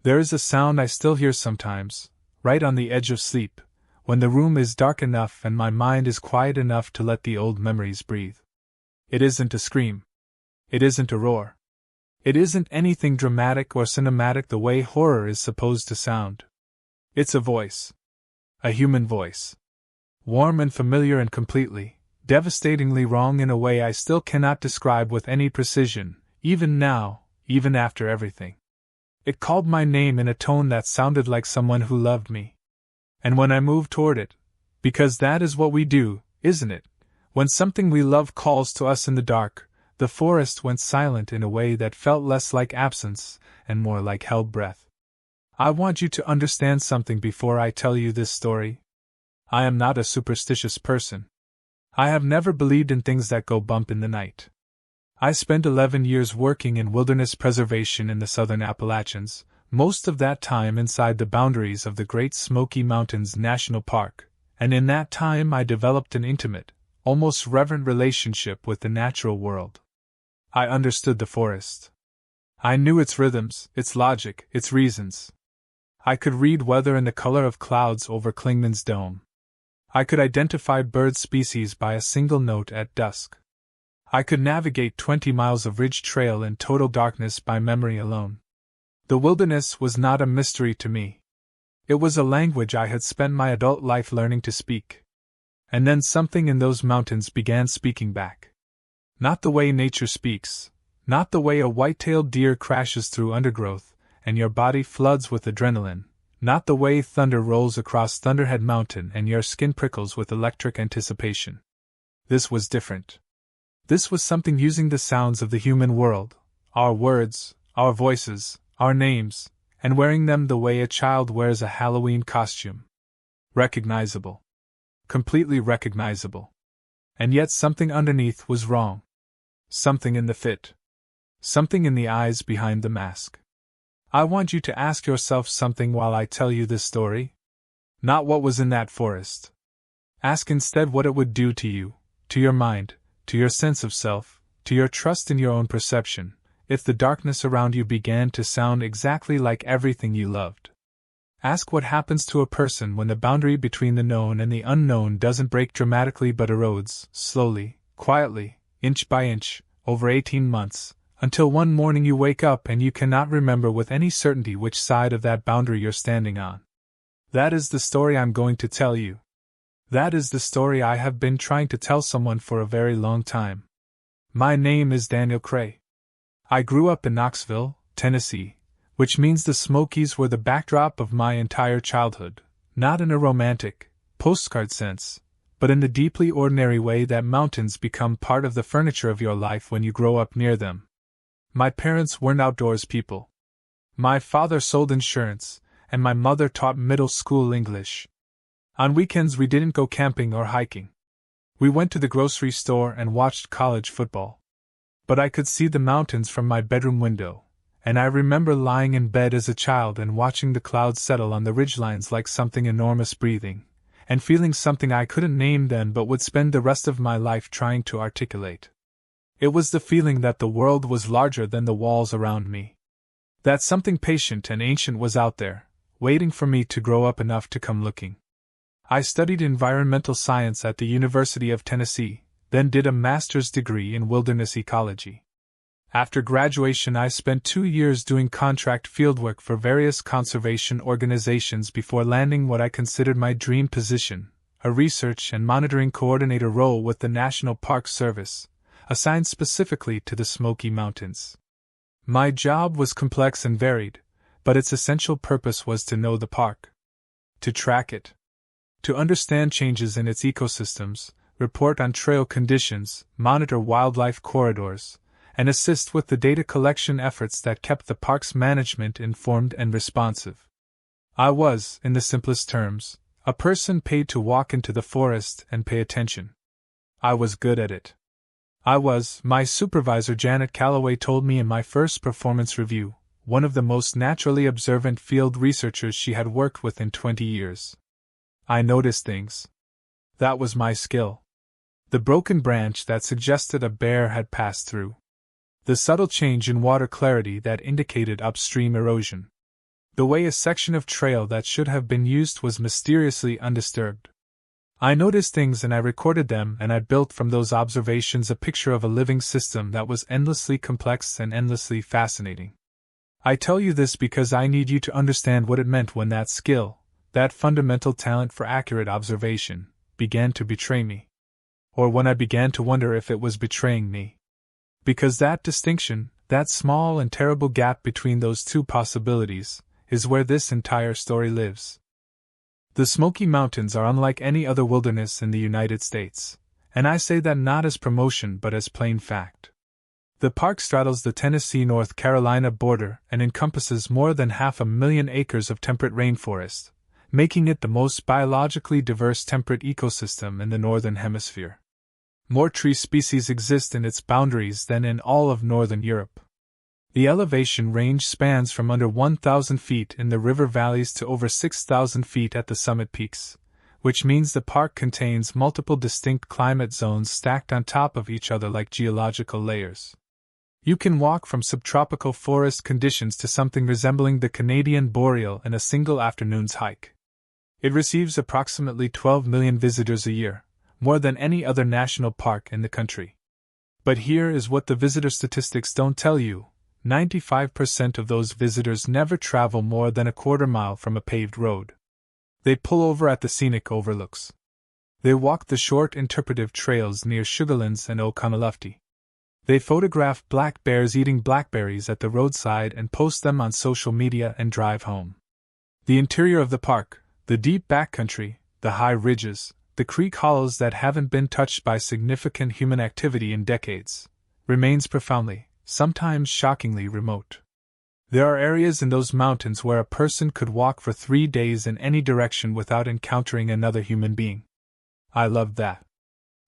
There is a sound I still hear sometimes, right on the edge of sleep, when the room is dark enough and my mind is quiet enough to let the old memories breathe. It isn't a scream. It isn't a roar. It isn't anything dramatic or cinematic the way horror is supposed to sound. It's a voice. A human voice. Warm and familiar and completely, devastatingly wrong in a way I still cannot describe with any precision, even now, even after everything. It called my name in a tone that sounded like someone who loved me. And when I moved toward it, because that is what we do, isn't it? When something we love calls to us in the dark, the forest went silent in a way that felt less like absence and more like held breath. I want you to understand something before I tell you this story. I am not a superstitious person. I have never believed in things that go bump in the night. I spent 11 years working in wilderness preservation in the southern Appalachians, most of that time inside the boundaries of the Great Smoky Mountains National Park, and in that time I developed an intimate, almost reverent relationship with the natural world. I understood the forest. I knew its rhythms, its logic, its reasons. I could read weather in the color of clouds over Klingman's dome. I could identify bird species by a single note at dusk. I could navigate 20 miles of ridge trail in total darkness by memory alone. The wilderness was not a mystery to me. It was a language I had spent my adult life learning to speak. And then something in those mountains began speaking back. Not the way nature speaks, not the way a white-tailed deer crashes through undergrowth, and your body floods with adrenaline, not the way thunder rolls across Thunderhead Mountain and your skin prickles with electric anticipation. This was different. This was something using the sounds of the human world, our words, our voices, our names, and wearing them the way a child wears a Halloween costume. Recognizable. Completely recognizable. And yet something underneath was wrong. Something in the fit. Something in the eyes behind the mask. I want you to ask yourself something while I tell you this story. Not what was in that forest. Ask instead what it would do to you, to your mind, to your sense of self, to your trust in your own perception, if the darkness around you began to sound exactly like everything you loved. Ask what happens to a person when the boundary between the known and the unknown doesn't break dramatically but erodes, slowly, quietly, inch by inch, over 18 months, until one morning you wake up and you cannot remember with any certainty which side of that boundary you're standing on. That is the story I'm going to tell you. That is the story I have been trying to tell someone for a very long time. My name is Daniel Cray. I grew up in Knoxville, Tennessee, which means the Smokies were the backdrop of my entire childhood, not in a romantic, postcard sense, but in the deeply ordinary way that mountains become part of the furniture of your life when you grow up near them. My parents weren't outdoors people. My father sold insurance, and my mother taught middle school English. On weekends we didn't go camping or hiking. We went to the grocery store and watched college football. But I could see the mountains from my bedroom window, and I remember lying in bed as a child and watching the clouds settle on the ridgelines like something enormous breathing, and feeling something I couldn't name then but would spend the rest of my life trying to articulate. It was the feeling that the world was larger than the walls around me. That something patient and ancient was out there, waiting for me to grow up enough to come looking. I studied environmental science at the University of Tennessee, then did a master's degree in wilderness ecology. After graduation, I spent 2 years doing contract fieldwork for various conservation organizations before landing what I considered my dream position, a research and monitoring coordinator role with the National Park Service, assigned specifically to the Smoky Mountains. My job was complex and varied, but its essential purpose was to know the park, to track it, to understand changes in its ecosystems, report on trail conditions, monitor wildlife corridors, and assist with the data collection efforts that kept the park's management informed and responsive. I was, in the simplest terms, a person paid to walk into the forest and pay attention. I was good at it. My supervisor Janet Calloway told me in my first performance review, one of the most naturally observant field researchers she had worked with in 20 years. I noticed things. That was my skill. The broken branch that suggested a bear had passed through. The subtle change in water clarity that indicated upstream erosion. The way a section of trail that should have been used was mysteriously undisturbed. I noticed things and I recorded them, and I built from those observations a picture of a living system that was endlessly complex and endlessly fascinating. I tell you this because I need you to understand what it meant when that skill, that fundamental talent for accurate observation, began to betray me. Or when I began to wonder if it was betraying me. Because that distinction, that small and terrible gap between those two possibilities, is where this entire story lives. The Smoky Mountains are unlike any other wilderness in the United States, and I say that not as promotion but as plain fact. The park straddles the Tennessee-North Carolina border and encompasses more than 500,000 acres of temperate rainforest, making it the most biologically diverse temperate ecosystem in the Northern Hemisphere. More tree species exist in its boundaries than in all of Northern Europe. The elevation range spans from under 1,000 feet in the river valleys to over 6,000 feet at the summit peaks, which means the park contains multiple distinct climate zones stacked on top of each other like geological layers. You can walk from subtropical forest conditions to something resembling the Canadian boreal in a single afternoon's hike. It receives approximately 12 million visitors a year, more than any other national park in the country. But here is what the visitor statistics don't tell you. 95% of those visitors never travel more than a quarter mile from a paved road. They pull over at the scenic overlooks. They walk the short interpretive trails near Sugarlands and Oconaluftee. They photograph black bears eating blackberries at the roadside and post them on social media and drive home. The interior of the park, the deep backcountry, the high ridges, the creek hollows that haven't been touched by significant human activity in decades, remains profoundly, sometimes shockingly remote. There are areas in those mountains where a person could walk for 3 days in any direction without encountering another human being. I loved that.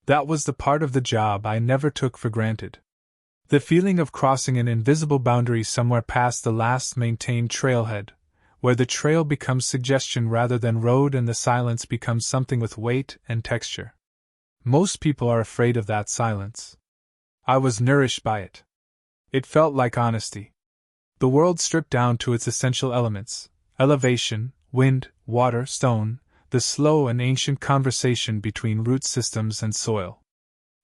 That was the part of the job I never took for granted. The feeling of crossing an invisible boundary somewhere past the last maintained trailhead, where the trail becomes suggestion rather than road and the silence becomes something with weight and texture. Most people are afraid of that silence. I was nourished by it. It felt like honesty. The world stripped down to its essential elements: elevation, wind, water, stone, the slow and ancient conversation between root systems and soil.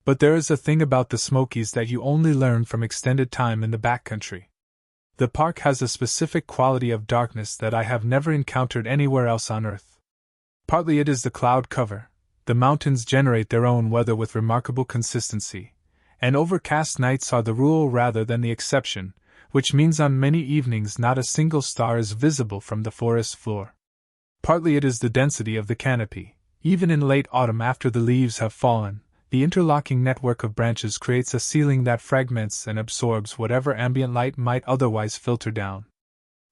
But there is a thing about the Smokies that you only learn from extended time in the backcountry. The park has a specific quality of darkness that I have never encountered anywhere else on Earth. Partly it is the cloud cover. The mountains generate their own weather with remarkable consistency, and overcast nights are the rule rather than the exception, which means on many evenings not a single star is visible from the forest floor. Partly it is the density of the canopy. Even in late autumn after the leaves have fallen, the interlocking network of branches creates a ceiling that fragments and absorbs whatever ambient light might otherwise filter down.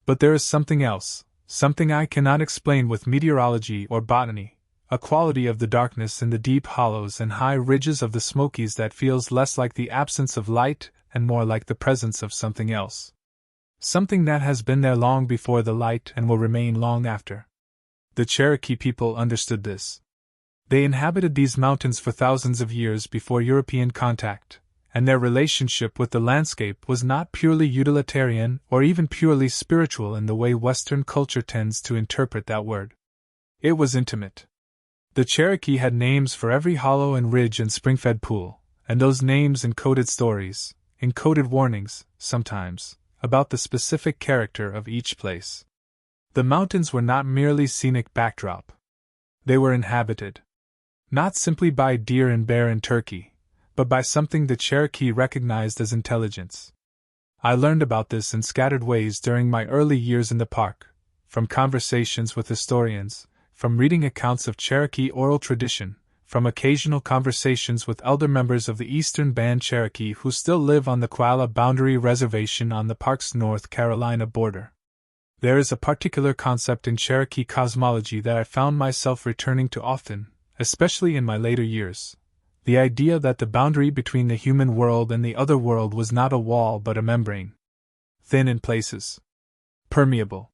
But there is something else, something I cannot explain with meteorology or botany, a quality of the darkness in the deep hollows and high ridges of the Smokies that feels less like the absence of light and more like the presence of something else. Something that has been there long before the light and will remain long after. The Cherokee people understood this. They inhabited these mountains for thousands of years before European contact, and their relationship with the landscape was not purely utilitarian or even purely spiritual in the way Western culture tends to interpret that word. It was intimate. The Cherokee had names for every hollow and ridge and spring-fed pool, and those names encoded stories, encoded warnings, sometimes, about the specific character of each place. The mountains were not merely scenic backdrop. They were inhabited. Not simply by deer and bear and turkey, but by something the Cherokee recognized as intelligence. I learned about this in scattered ways during my early years in the park, from conversations with historians, from reading accounts of Cherokee oral tradition, from occasional conversations with elder members of the Eastern Band Cherokee who still live on the Qualla Boundary Reservation on the park's North Carolina border. There is a particular concept in Cherokee cosmology that I found myself returning to often, especially in my later years: the idea that the boundary between the human world and the other world was not a wall but a membrane. Thin in places. Permeable.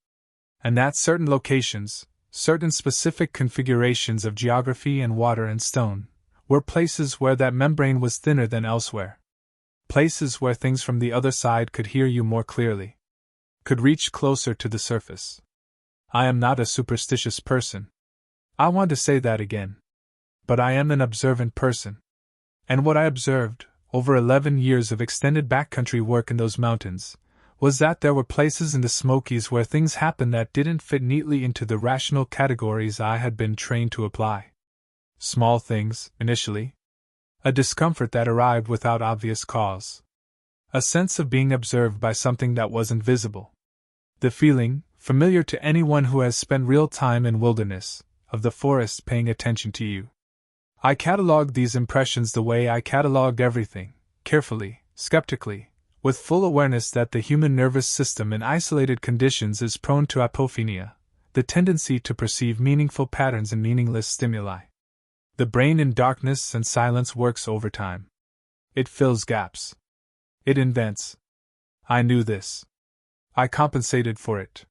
And that certain locations, certain specific configurations of geography and water and stone, were places where that membrane was thinner than elsewhere. Places where things from the other side could hear you more clearly. could reach closer to the surface. I am not a superstitious person. I want to say that again. But I am an observant person. And what I observed, over 11 years of extended backcountry work in those mountains, was that there were places in the Smokies where things happened that didn't fit neatly into the rational categories I had been trained to apply. Small things, initially. A discomfort that arrived without obvious cause. A sense of being observed by something that wasn't visible. The feeling, familiar to anyone who has spent real time in wilderness, of the forest paying attention to you. I catalogued these impressions the way I catalogued everything, carefully, skeptically, with full awareness that the human nervous system in isolated conditions is prone to apophenia, the tendency to perceive meaningful patterns in meaningless stimuli. The brain in darkness and silence works overtime. It fills gaps. It invents. I knew this. I compensated for it.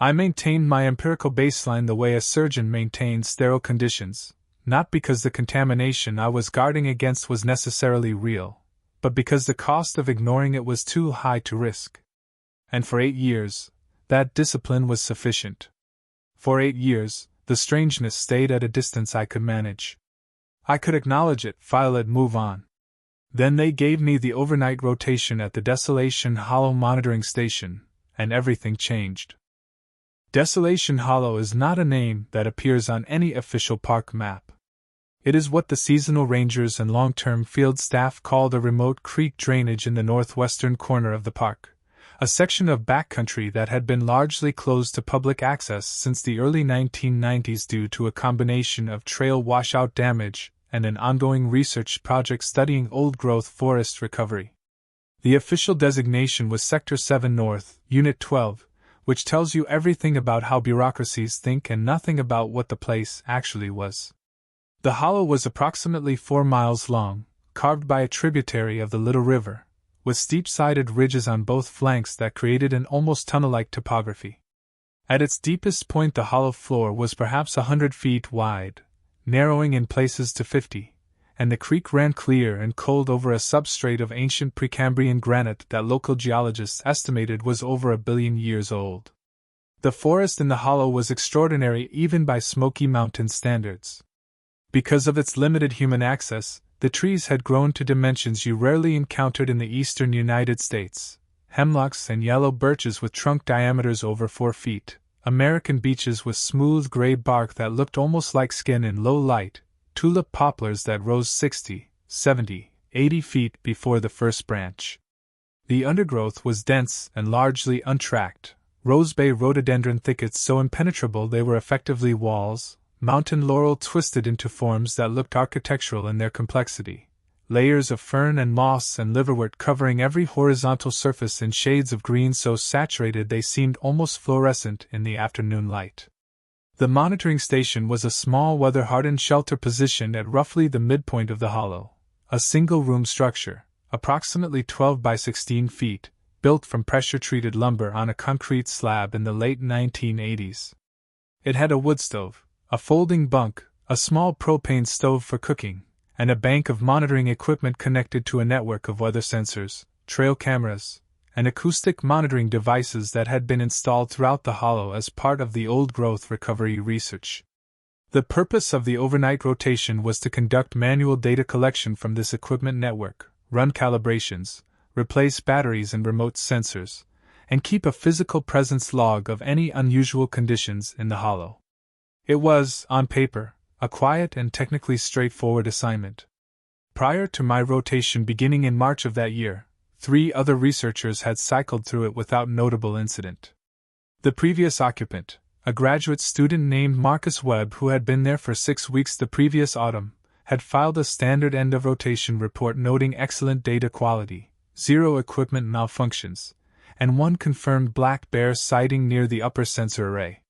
I maintained my empirical baseline the way a surgeon maintains sterile conditions, not because the contamination I was guarding against was necessarily real, but because the cost of ignoring it was too high to risk. And for 8 years, that discipline was sufficient. For 8 years, the strangeness stayed at a distance I could manage. I could acknowledge it, file it, move on. Then they gave me the overnight rotation at the Desolation Hollow monitoring station, and everything changed. Desolation Hollow is not a name that appears on any official park map. It is what the seasonal rangers and long-term field staff called a remote creek drainage in the northwestern corner of the park, a section of backcountry that had been largely closed to public access since the early 1990s due to a combination of trail washout damage and an ongoing research project studying old-growth forest recovery. The official designation was Sector 7 North, Unit 12, which tells you everything about how bureaucracies think and nothing about what the place actually was. The hollow was approximately 4 miles long, carved by a tributary of the Little River, with steep-sided ridges on both flanks that created an almost tunnel-like topography. At its deepest point the hollow floor was perhaps 100 feet wide, narrowing in places to 50, and the creek ran clear and cold over a substrate of ancient Precambrian granite that local geologists estimated was over 1 billion years old. The forest in the hollow was extraordinary even by Smoky Mountains standards. Because of its limited human access, the trees had grown to dimensions you rarely encountered in the eastern United States: hemlocks and yellow birches with trunk diameters over 4 feet, American beeches with smooth gray bark that looked almost like skin in low light, tulip poplars that rose 60, 70, 80 feet before the first branch. The undergrowth was dense and largely untracked, rosebay rhododendron thickets so impenetrable they were effectively walls, mountain laurel twisted into forms that looked architectural in their complexity, layers of fern and moss and liverwort covering every horizontal surface in shades of green so saturated they seemed almost fluorescent in the afternoon light. The monitoring station was a small weather-hardened shelter positioned at roughly the midpoint of the hollow, a single-room structure, approximately 12 by 16 feet, built from pressure-treated lumber on a concrete slab in the late 1980s. It had a wood stove, a folding bunk, a small propane stove for cooking, and a bank of monitoring equipment connected to a network of weather sensors, trail cameras, and acoustic monitoring devices that had been installed throughout the hollow as part of the old-growth recovery research. The purpose of the overnight rotation was to conduct manual data collection from this equipment network, run calibrations, replace batteries and remote sensors, and keep a physical presence log of any unusual conditions in the hollow. It was, on paper, a quiet and technically straightforward assignment. Prior to my rotation beginning in March of that year, 3 other researchers had cycled through it without notable incident. The previous occupant, a graduate student named Marcus Webb who had been there for 6 weeks the previous autumn, had filed a standard end-of-rotation report noting excellent data quality, 0 equipment malfunctions, and 1 confirmed black bear sighting near the upper sensor array.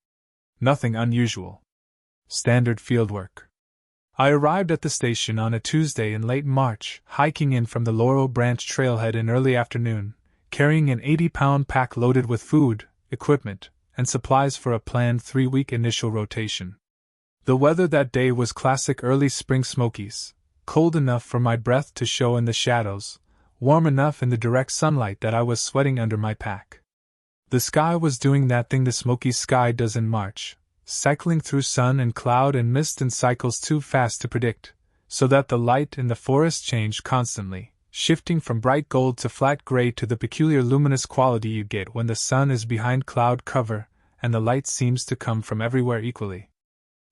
Nothing unusual. Standard fieldwork. I arrived at the station on a Tuesday in late March, hiking in from the Laurel Branch trailhead in early afternoon, carrying an 80-pound pack loaded with food, equipment, and supplies for a planned 3-week initial rotation. The weather that day was classic early spring Smokies, cold enough for my breath to show in the shadows, warm enough in the direct sunlight that I was sweating under my pack. The sky was doing that thing the smoky sky does in March, cycling through sun and cloud and mist in cycles too fast to predict, so that the light in the forest changed constantly, shifting from bright gold to flat gray to the peculiar luminous quality you get when the sun is behind cloud cover and the light seems to come from everywhere equally.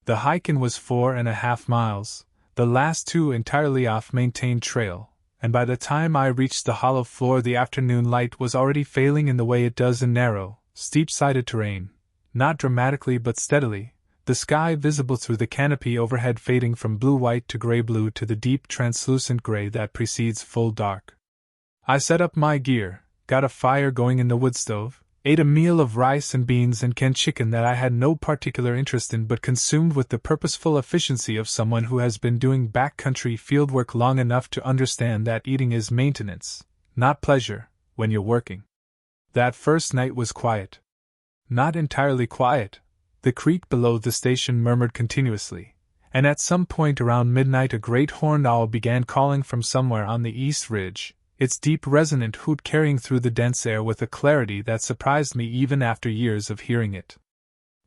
The hike-in was 4.5 miles, the last 2 entirely off maintained trail, and by the time I reached the hollow floor the afternoon light was already failing in the way it does in narrow, steep-sided terrain, not dramatically but steadily, the sky visible through the canopy overhead fading from blue-white to gray-blue to the deep translucent gray that precedes full dark. I set up my gear, got a fire going in the wood stove, ate a meal of rice and beans and canned chicken that I had no particular interest in but consumed with the purposeful efficiency of someone who has been doing backcountry fieldwork long enough to understand that eating is maintenance, not pleasure, when you're working. That first night was quiet. Not entirely quiet. The creek below the station murmured continuously, and at some point around midnight a great horned owl began calling from somewhere on the east ridge, its deep resonant hoot carrying through the dense air with a clarity that surprised me even after years of hearing it.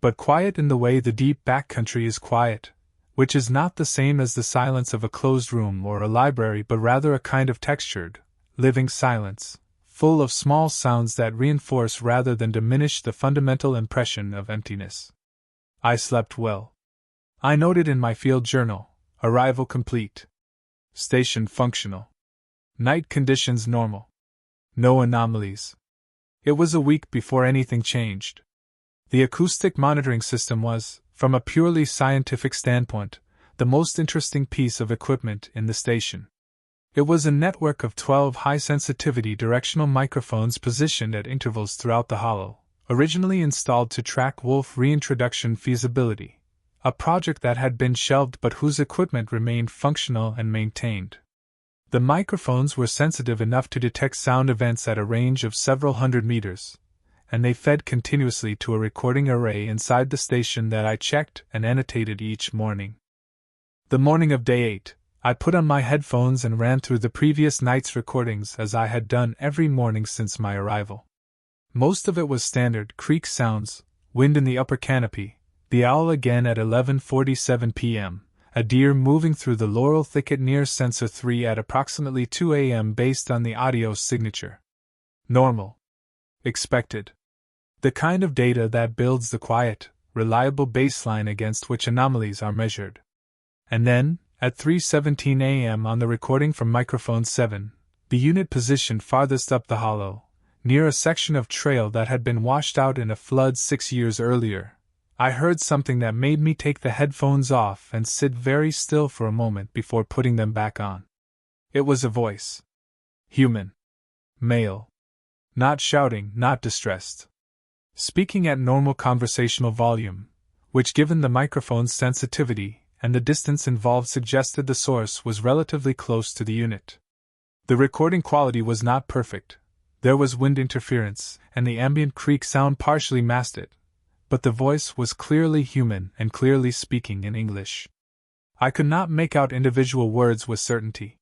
But quiet in the way the deep backcountry is quiet, which is not the same as the silence of a closed room or a library but rather a kind of textured, living silence, full of small sounds that reinforce rather than diminish the fundamental impression of emptiness. I slept well. I noted in my field journal, arrival complete. Station functional. Night conditions normal. No anomalies. It was a week before anything changed. The acoustic monitoring system was, from a purely scientific standpoint, the most interesting piece of equipment in the station. It was a network of 12 high-sensitivity directional microphones positioned at intervals throughout the hollow, originally installed to track wolf reintroduction feasibility, a project that had been shelved but whose equipment remained functional and maintained. The microphones were sensitive enough to detect sound events at a range of several hundred meters, and they fed continuously to a recording array inside the station that I checked and annotated each morning. The morning of day 8, I put on my headphones and ran through the previous night's recordings as I had done every morning since my arrival. Most of it was standard creek sounds, wind in the upper canopy, the owl again at 11:47 p.m., a deer moving through the laurel thicket near Sensor 3 at approximately 2 a.m. based on the audio signature. Normal. Expected. The kind of data that builds the quiet, reliable baseline against which anomalies are measured. And then, at 3:17 a.m. on the recording from microphone 7, the unit positioned farthest up the hollow, near a section of trail that had been washed out in a flood 6 years earlier, I heard something that made me take the headphones off and sit very still for a moment before putting them back on. It was a voice. Human. Male. Not shouting, not distressed. Speaking at normal conversational volume, which given the microphone's sensitivity and the distance involved suggested the source was relatively close to the unit. The recording quality was not perfect. There was wind interference, and the ambient creek sound partially masked it, but the voice was clearly human and clearly speaking in English. I could not make out individual words with certainty.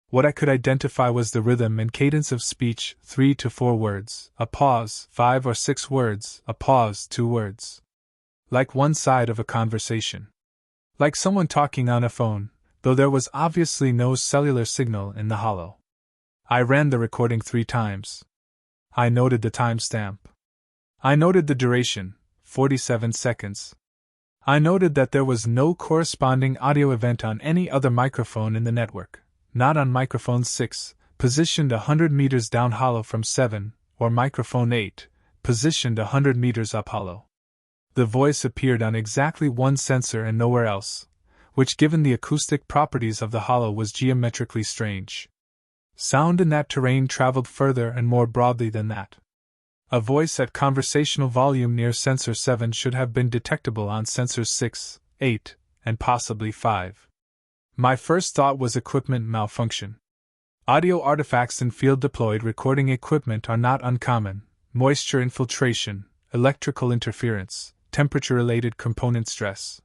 What I could identify was the rhythm and cadence of speech, 3 to 4 words, a pause, 5 or 6 words, a pause, 2 words. Like one side of a conversation. Like someone talking on a phone, though there was obviously no cellular signal in the hollow. I ran the recording 3 times. I noted the timestamp. I noted the duration, 47 seconds. I noted that there was no corresponding audio event on any other microphone in the network, not on microphone 6, positioned 100 meters down hollow from 7, or microphone 8, positioned 100 meters up hollow. The voice appeared on exactly one sensor and nowhere else, which given the acoustic properties of the hollow was geometrically strange. Sound in that terrain traveled further and more broadly than that. A voice at conversational volume near sensor 7 should have been detectable on sensors 6, 8, and possibly 5. My first thought was equipment malfunction. Audio artifacts in field-deployed recording equipment are not uncommon: moisture infiltration, electrical interference, temperature-related component stress.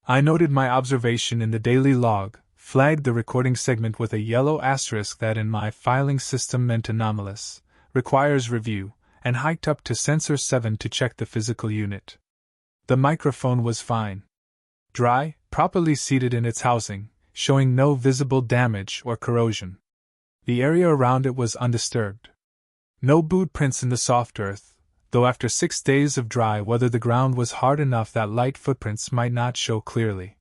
I noted my observation in the daily log, flagged the recording segment with a yellow asterisk that in my filing system meant anomalous, requires review, and hiked up to Sensor 7 to check the physical unit. The microphone was fine. Dry, properly seated in its housing, showing no visible damage or corrosion. The area around it was undisturbed. No boot prints in the soft earth, though after 6 days of dry weather the ground was hard enough that light footprints might not show clearly.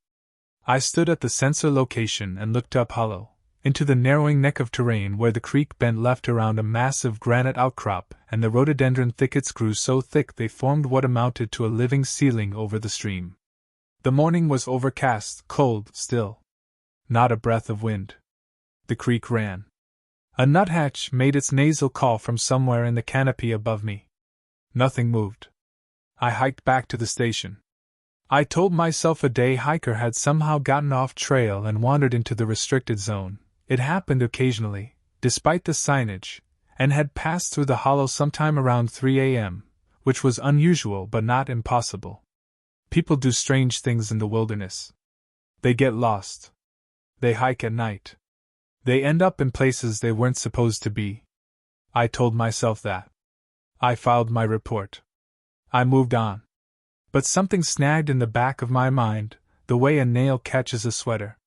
I stood at the sensor location and looked up hollow, into the narrowing neck of terrain where the creek bent left around a massive granite outcrop and the rhododendron thickets grew so thick they formed what amounted to a living ceiling over the stream. The morning was overcast, cold, still. Not a breath of wind. The creek ran. A nuthatch made its nasal call from somewhere in the canopy above me. Nothing moved. I hiked back to the station. I told myself a day hiker had somehow gotten off trail and wandered into the restricted zone. It happened occasionally, despite the signage, and had passed through the hollow sometime around 3 a.m., which was unusual but not impossible. People do strange things in the wilderness. They get lost. They hike at night. They end up in places they weren't supposed to be. I told myself that. I filed my report. I moved on. But something snagged in the back of my mind, the way a nail catches a sweater.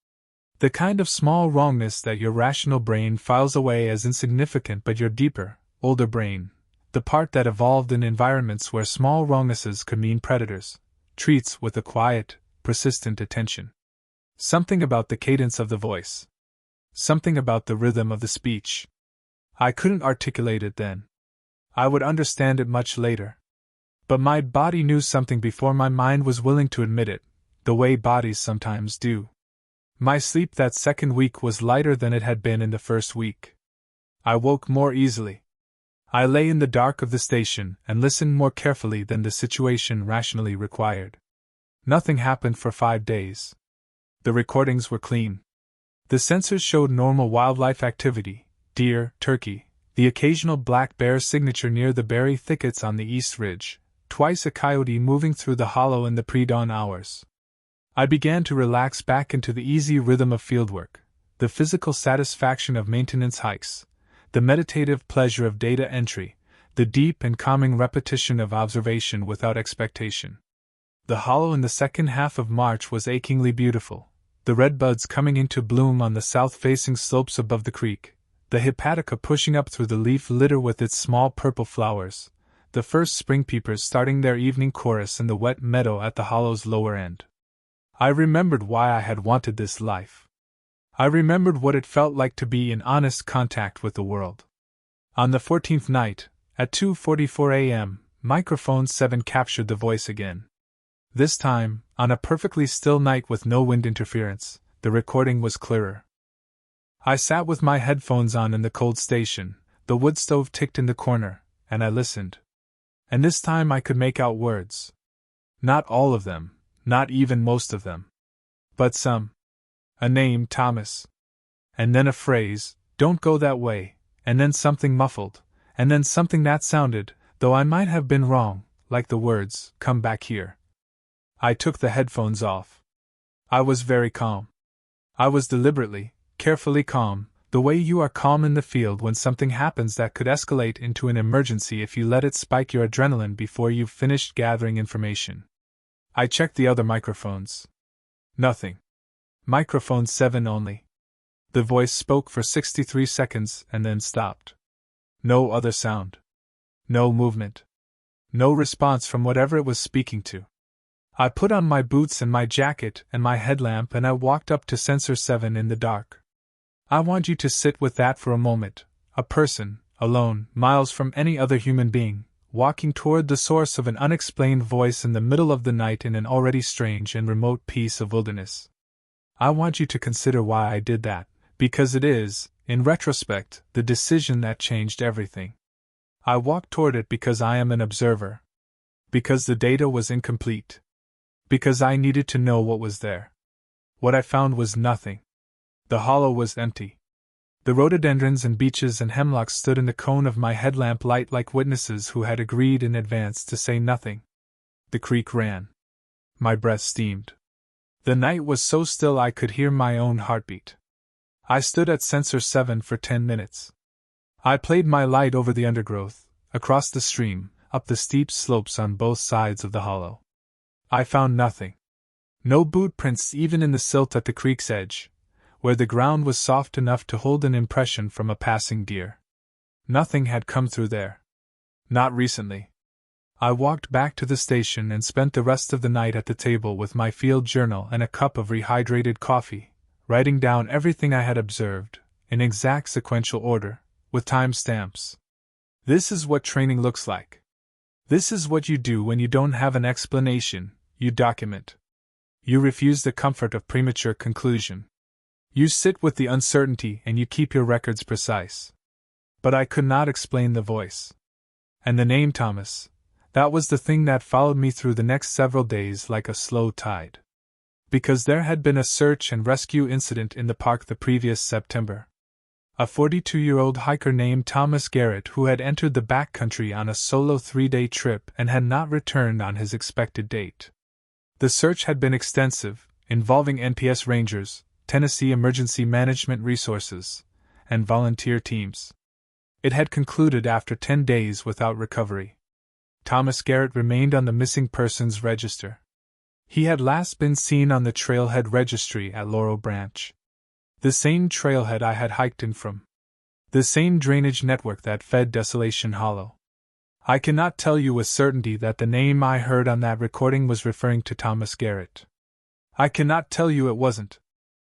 The kind of small wrongness that your rational brain files away as insignificant, but your deeper, older brain, the part that evolved in environments where small wrongnesses could mean predators, treats with a quiet, persistent attention. Something about the cadence of the voice. Something about the rhythm of the speech. I couldn't articulate it then. I would understand it much later. But my body knew something before my mind was willing to admit it, the way bodies sometimes do. My sleep that second week was lighter than it had been in the first week. I woke more easily. I lay in the dark of the station and listened more carefully than the situation rationally required. Nothing happened for 5 days. The recordings were clean. The sensors showed normal wildlife activity: deer, turkey, the occasional black bear signature near the berry thickets on the east ridge, twice a coyote moving through the hollow in the pre-dawn hours. I began to relax back into the easy rhythm of fieldwork, the physical satisfaction of maintenance hikes, the meditative pleasure of data entry, the deep and calming repetition of observation without expectation. The hollow in the second half of March was achingly beautiful, the red buds coming into bloom on the south-facing slopes above the creek, the hepatica pushing up through the leaf litter with its small purple flowers, the first spring peepers starting their evening chorus in the wet meadow at the hollow's lower end. I remembered why I had wanted this life. I remembered what it felt like to be in honest contact with the world. On the 14th night, at 2:44 a.m., microphone 7 captured the voice again. This time, on a perfectly still night with no wind interference, the recording was clearer. I sat with my headphones on in the cold station, the wood stove ticked in the corner, and I listened. And this time I could make out words. Not all of them. Not even most of them. But some. A name, Thomas. And then a phrase, "Don't go that way," and then something muffled, and then something that sounded, though I might have been wrong, like the words, "Come back here." I took the headphones off. I was very calm. I was deliberately, carefully calm, the way you are calm in the field when something happens that could escalate into an emergency if you let it spike your adrenaline before you've finished gathering information. I checked the other microphones. Nothing. Microphone 7 only. The voice spoke for 63 seconds and then stopped. No other sound. No movement. No response from whatever it was speaking to. I put on my boots and my jacket and my headlamp and I walked up to sensor 7 in the dark. I want you to sit with that for a moment, a person, alone, miles from any other human being, walking toward the source of an unexplained voice in the middle of the night in an already strange and remote piece of wilderness. I want you to consider why I did that, because it is, in retrospect, the decision that changed everything. I walked toward it because I am an observer. Because the data was incomplete. Because I needed to know what was there. What I found was nothing. The hollow was empty. The rhododendrons and beeches and hemlocks stood in the cone of my headlamp light like witnesses who had agreed in advance to say nothing. The creek ran. My breath steamed. The night was so still I could hear my own heartbeat. I stood at sensor 7 for 10 minutes. I played my light over the undergrowth, across the stream, up the steep slopes on both sides of the hollow. I found nothing. No boot prints even in the silt at the creek's edge, where the ground was soft enough to hold an impression from a passing deer. Nothing had come through there. Not recently. I walked back to the station and spent the rest of the night at the table with my field journal and a cup of rehydrated coffee, writing down everything I had observed, in exact sequential order, with time stamps. This is what training looks like. This is what you do when you don't have an explanation, you document. You refuse the comfort of premature conclusion. You sit with the uncertainty and you keep your records precise. But I could not explain the voice. And the name Thomas, that was the thing that followed me through the next several days like a slow tide. Because there had been a search and rescue incident in the park the previous September. A 42-year-old hiker named Thomas Garrett who had entered the backcountry on a solo 3-day trip and had not returned on his expected date. The search had been extensive, involving NPS Rangers, Tennessee Emergency Management Resources, and volunteer teams. It had concluded after 10 days without recovery. Thomas Garrett remained on the missing persons register. He had last been seen on the trailhead registry at Laurel Branch. The same trailhead I had hiked in from. The same drainage network that fed Desolation Hollow. I cannot tell you with certainty that the name I heard on that recording was referring to Thomas Garrett. I cannot tell you it wasn't.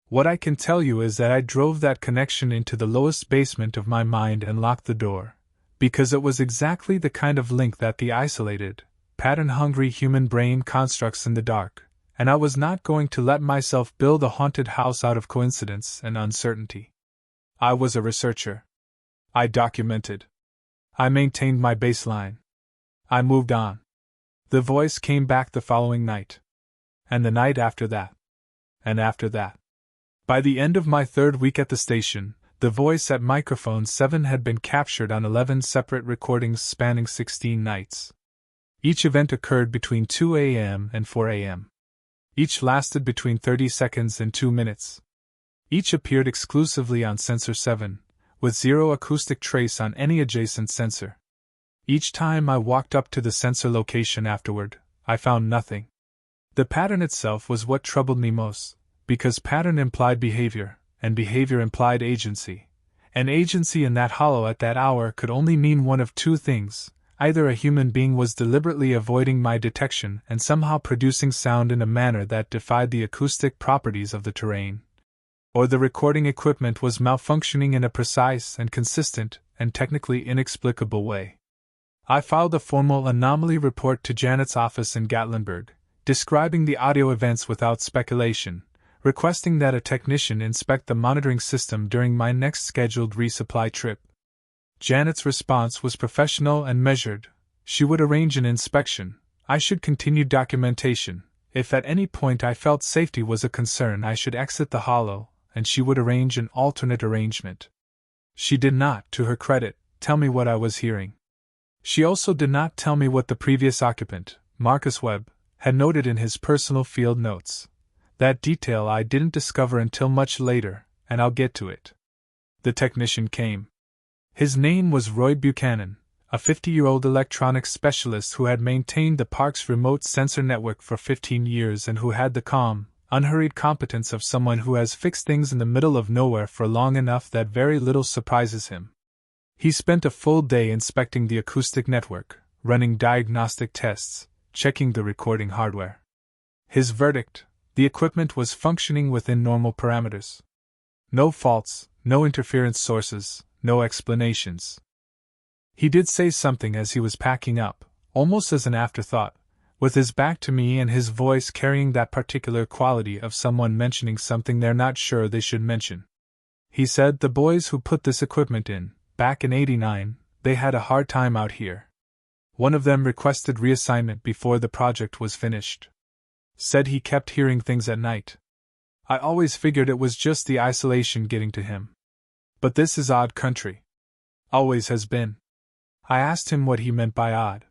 What I can tell you is that I drove that connection into the lowest basement of my mind and locked the door, because it was exactly the kind of link that the isolated, pattern-hungry human brain constructs in the dark, and I was not going to let myself build a haunted house out of coincidence and uncertainty. I was a researcher. I documented. I maintained my baseline. I moved on. The voice came back the following night. And the night after that. And after that. By the end of my 3rd week at the station, the voice at microphone 7 had been captured on 11 separate recordings spanning 16 nights. Each event occurred between 2 a.m. and 4 a.m. Each lasted between 30 seconds and 2 minutes. Each appeared exclusively on sensor 7, with zero acoustic trace on any adjacent sensor. Each time I walked up to the sensor location afterward, I found nothing. The pattern itself was what troubled me most, because pattern implied behavior, and behavior implied agency. And agency in that hollow at that hour could only mean one of two things: either a human being was deliberately avoiding my detection and somehow producing sound in a manner that defied the acoustic properties of the terrain, or the recording equipment was malfunctioning in a precise and consistent and technically inexplicable way. I filed a formal anomaly report to Janet's office in Gatlinburg, describing the audio events without speculation, requesting that a technician inspect the monitoring system during my next scheduled resupply trip. Janet's response was professional and measured. She would arrange an inspection. I should continue documentation. If at any point I felt safety was a concern, I should exit the hollow, and she would arrange an alternate arrangement. She did not, to her credit, tell me what I was hearing. She also did not tell me what the previous occupant, Marcus Webb, had noted in his personal field notes. That detail I didn't discover until much later, and I'll get to it. The technician came. His name was Roy Buchanan, a 50-year-old electronics specialist who had maintained the park's remote sensor network for 15 years and who had the calm, unhurried competence of someone who has fixed things in the middle of nowhere for long enough that very little surprises him. He spent a full day inspecting the acoustic network, running diagnostic tests, checking the recording hardware. His verdict: the equipment was functioning within normal parameters. No faults, no interference sources, no explanations. He did say something as he was packing up, almost as an afterthought, with his back to me and his voice carrying that particular quality of someone mentioning something they're not sure they should mention. He said the boys who put this equipment in, back in '89, they had a hard time out here. One of them requested reassignment before the project was finished. Said he kept hearing things at night. I always figured it was just the isolation getting to him. But this is odd country. Always has been. I asked him what he meant by odd.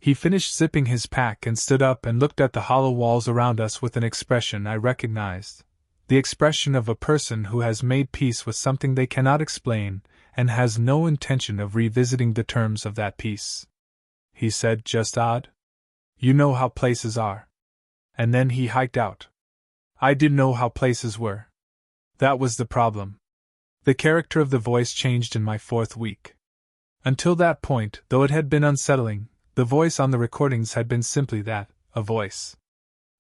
He finished zipping his pack and stood up and looked at the hollow walls around us with an expression I recognized. The expression of a person who has made peace with something they cannot explain, and has no intention of revisiting the terms of that peace. He said, just odd. You know how places are. And then he hiked out. I didn't know how places were. That was the problem. The character of the voice changed in my 4th week. Until that point, though it had been unsettling, the voice on the recordings had been simply that, a voice.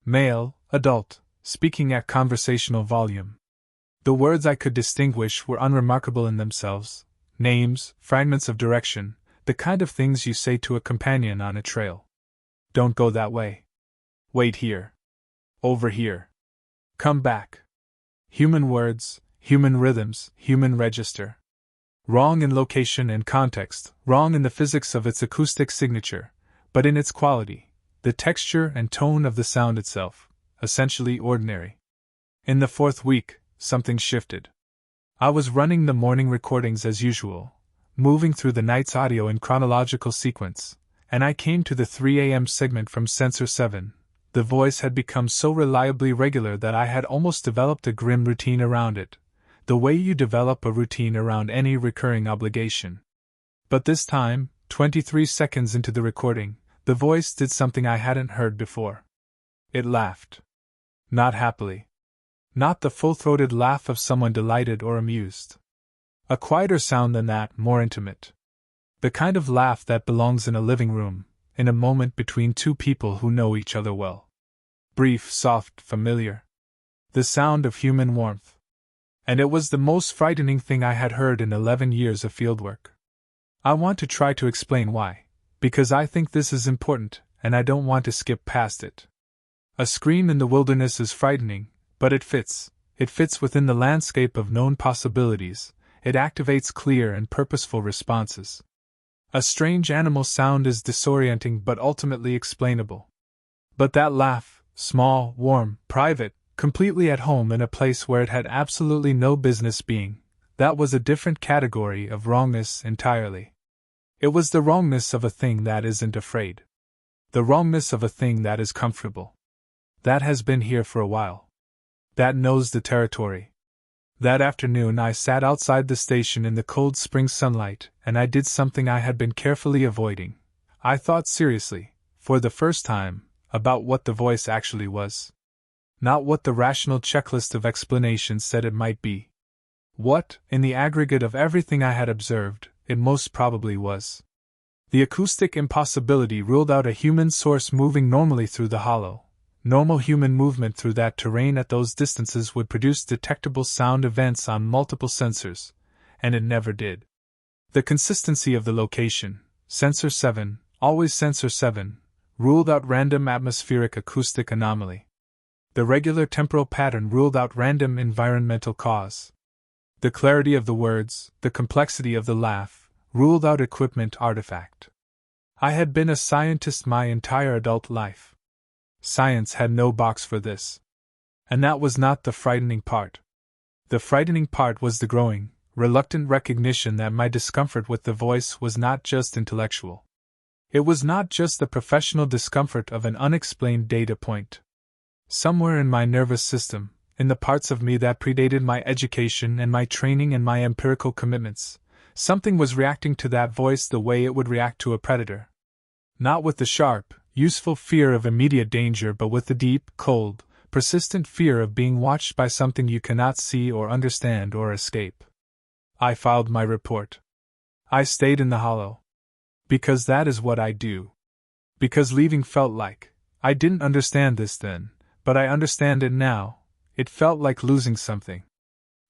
Male, adult, speaking at conversational volume. The words I could distinguish were unremarkable in themselves. Names, fragments of direction, the kind of things you say to a companion on a trail. Don't go that way. Wait here. Over here. Come back. Human words, human rhythms, human register. Wrong in location and context, wrong in the physics of its acoustic signature, but in its quality, the texture and tone of the sound itself, essentially ordinary. In the 4th week, something shifted. I was running the morning recordings as usual, moving through the night's audio in chronological sequence, and I came to the 3 a.m. segment from Sensor 7. The voice had become so reliably regular that I had almost developed a grim routine around it, the way you develop a routine around any recurring obligation. But this time, 23 seconds into the recording, the voice did something I hadn't heard before. It laughed. Not happily. Not the full-throated laugh of someone delighted or amused. A quieter sound than that, more intimate. The kind of laugh that belongs in a living room, in a moment between two people who know each other well. Brief, soft, familiar. The sound of human warmth. And it was the most frightening thing I had heard in 11 years of fieldwork. I want to try to explain why, because I think this is important, and I don't want to skip past it. A scream in the wilderness is frightening, but it fits within the landscape of known possibilities, it activates clear and purposeful responses. A strange animal sound is disorienting but ultimately explainable. But that laugh, small, warm, private, completely at home in a place where it had absolutely no business being, that was a different category of wrongness entirely. It was the wrongness of a thing that isn't afraid. The wrongness of a thing that is comfortable. That has been here for a while. That knows the territory. That afternoon I sat outside the station in the cold spring sunlight, and I did something I had been carefully avoiding. I thought seriously, for the first time, about what the voice actually was. Not what the rational checklist of explanations said it might be. What, in the aggregate of everything I had observed, it most probably was. The acoustic impossibility ruled out a human source moving normally through the hollow. Normal human movement through that terrain at those distances would produce detectable sound events on multiple sensors, and it never did. The consistency of the location, Sensor 7, always Sensor 7, ruled out random atmospheric acoustic anomaly. The regular temporal pattern ruled out random environmental cause. The clarity of the words, the complexity of the laugh, ruled out equipment artifact. I had been a scientist my entire adult life. Science had no box for this. And that was not the frightening part. The frightening part was the growing, reluctant recognition that my discomfort with the voice was not just intellectual. It was not just the professional discomfort of an unexplained data point. Somewhere in my nervous system, in the parts of me that predated my education and my training and my empirical commitments, something was reacting to that voice the way it would react to a predator. Not with the sharp, useful fear of immediate danger, but with the deep, cold, persistent fear of being watched by something you cannot see or understand or escape. I filed my report. I stayed in the hollow. Because that is what I do. Because leaving felt like, I didn't understand this then, but I understand it now, it felt like losing something.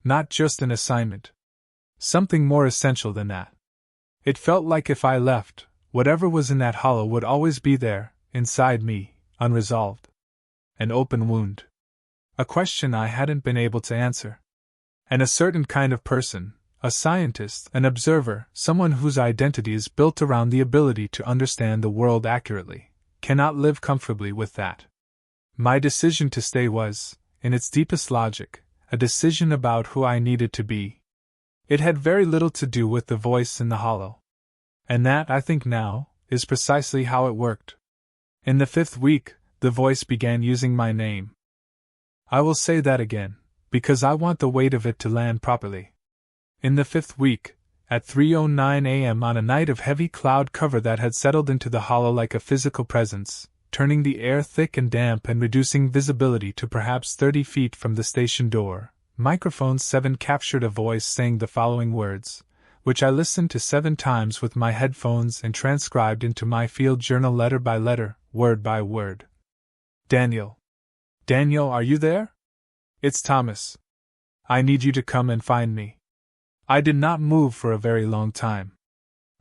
Not just an assignment. Something more essential than that. It felt like if I left, whatever was in that hollow would always be there, inside me, unresolved. An open wound. A question I hadn't been able to answer. And a certain kind of person, a scientist, an observer, someone whose identity is built around the ability to understand the world accurately, cannot live comfortably with that. My decision to stay was, in its deepest logic, a decision about who I needed to be. It had very little to do with the voice in the hollow. And that, I think now, is precisely how it worked. In the 5th week, the voice began using my name. I will say that again, because I want the weight of it to land properly. In the 5th week, at 3:09 a.m. on a night of heavy cloud cover that had settled into the hollow like a physical presence, turning the air thick and damp and reducing visibility to perhaps 30 feet from the station door, microphone 7 captured a voice saying the following words, which I listened to 7 times with my headphones and transcribed into my field journal letter by letter, word by word. Daniel. Daniel, are you there? It's Thomas. I need you to come and find me. I did not move for a very long time.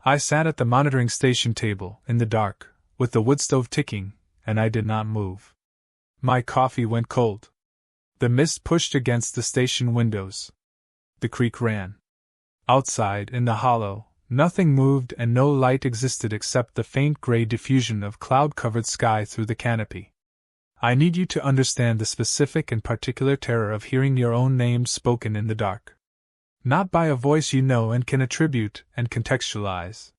I sat at the monitoring station table, in the dark, with the wood stove ticking, and I did not move. My coffee went cold. The mist pushed against the station windows. The creek ran. Outside, in the hollow, nothing moved and no light existed except the faint gray diffusion of cloud-covered sky through the canopy. I need you to understand the specific and particular terror of hearing your own name spoken in the dark. Not by a voice you know and can attribute and contextualize.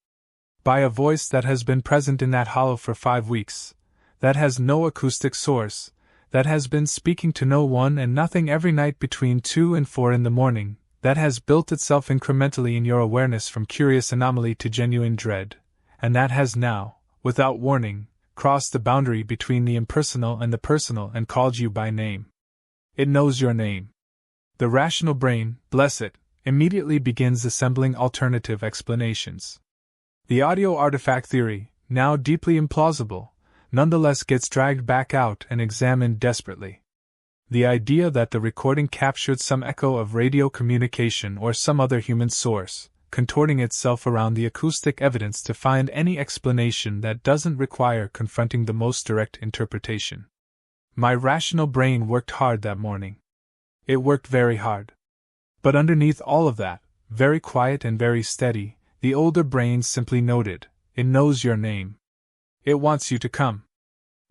By a voice that has been present in that hollow for 5 weeks, that has no acoustic source, that has been speaking to no one and nothing every night between 2 and 4 in the morning, that has built itself incrementally in your awareness from curious anomaly to genuine dread, and that has now, without warning, crossed the boundary between the impersonal and the personal and called you by name. It knows your name. The rational brain, bless it, immediately begins assembling alternative explanations. The audio artifact theory, now deeply implausible, nonetheless gets dragged back out and examined desperately. The idea that the recording captured some echo of radio communication or some other human source, contorting itself around the acoustic evidence to find any explanation that doesn't require confronting the most direct interpretation. My rational brain worked hard that morning. It worked very hard. But underneath all of that, very quiet and very steady, the older brain simply noted, it knows your name. It wants you to come.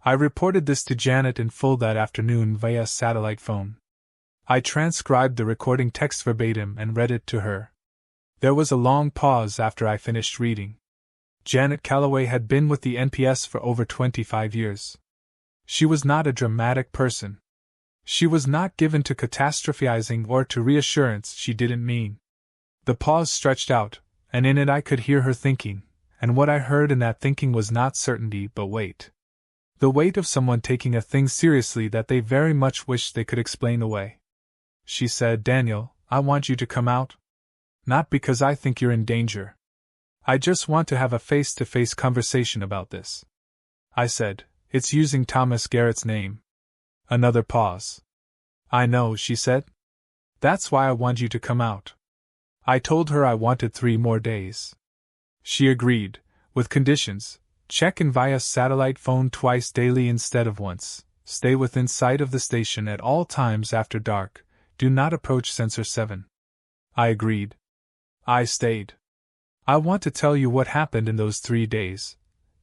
I reported this to Janet in full that afternoon via satellite phone. I transcribed the recording text verbatim and read it to her. There was a long pause after I finished reading. Janet Calloway had been with the NPS for over 25 years. She was not a dramatic person. She was not given to catastrophizing or to reassurance she didn't mean. The pause stretched out, and in it I could hear her thinking, and what I heard in that thinking was not certainty but weight. The weight of someone taking a thing seriously that they very much wish they could explain away. She said, Daniel, I want you to come out. Not because I think you're in danger. I just want to have a face-to-face conversation about this. I said, it's using Thomas Garrett's name. Another pause. I know, she said. That's why I want you to come out. I told her I wanted 3 more days. She agreed, with conditions. Check in via satellite phone twice daily instead of once. Stay within sight of the station at all times after dark. Do not approach Sensor 7. I agreed. I stayed. I want to tell you what happened in those 3 days,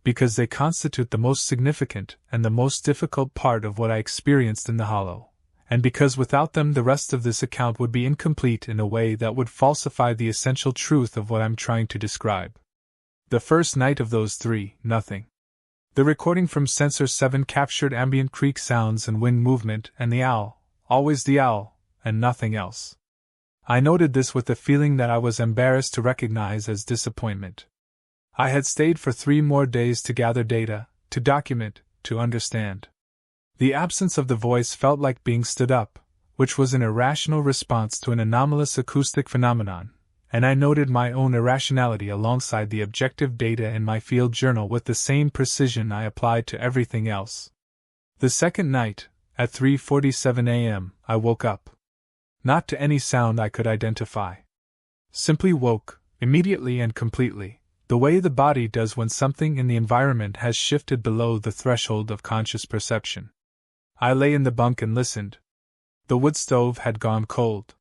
because they constitute the most significant and the most difficult part of what I experienced in the hollow, and because without them the rest of this account would be incomplete in a way that would falsify the essential truth of what I'm trying to describe. The first night of those 3, nothing. The recording from Sensor 7 captured ambient creek sounds and wind movement and the owl, always the owl, and nothing else. I noted this with a feeling that I was embarrassed to recognize as disappointment. I had stayed for 3 more days to gather data, to document, to understand. The absence of the voice felt like being stood up, which was an irrational response to an anomalous acoustic phenomenon, and I noted my own irrationality alongside the objective data in my field journal with the same precision I applied to everything else. The second night, at 3:47 a.m., I woke up. Not to any sound I could identify. Simply woke, immediately and completely, the way the body does when something in the environment has shifted below the threshold of conscious perception. I lay in the bunk and listened. The wood stove had gone cold.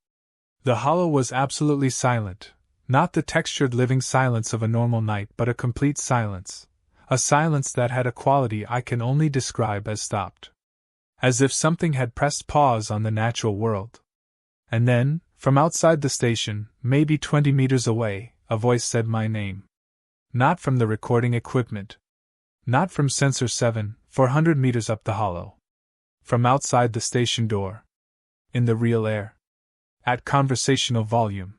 The hollow was absolutely silent, not the textured living silence of a normal night but a complete silence, a silence that had a quality I can only describe as stopped. As if something had pressed pause on the natural world. And then, from outside the station, maybe 20 meters away, a voice said my name. Not from the recording equipment. Not from Sensor 7, 400 meters up the hollow. From outside the station door. In the real air. At conversational volume.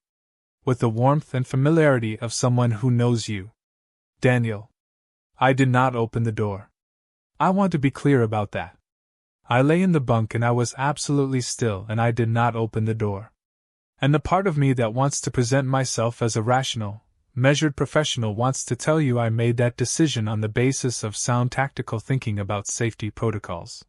with the warmth and familiarity of someone who knows you. Daniel. I did not open the door. I want to be clear about that. I lay in the bunk and I was absolutely still, and I did not open the door. And the part of me that wants to present myself as a rational, measured professional wants to tell you I made that decision on the basis of sound tactical thinking about safety protocols.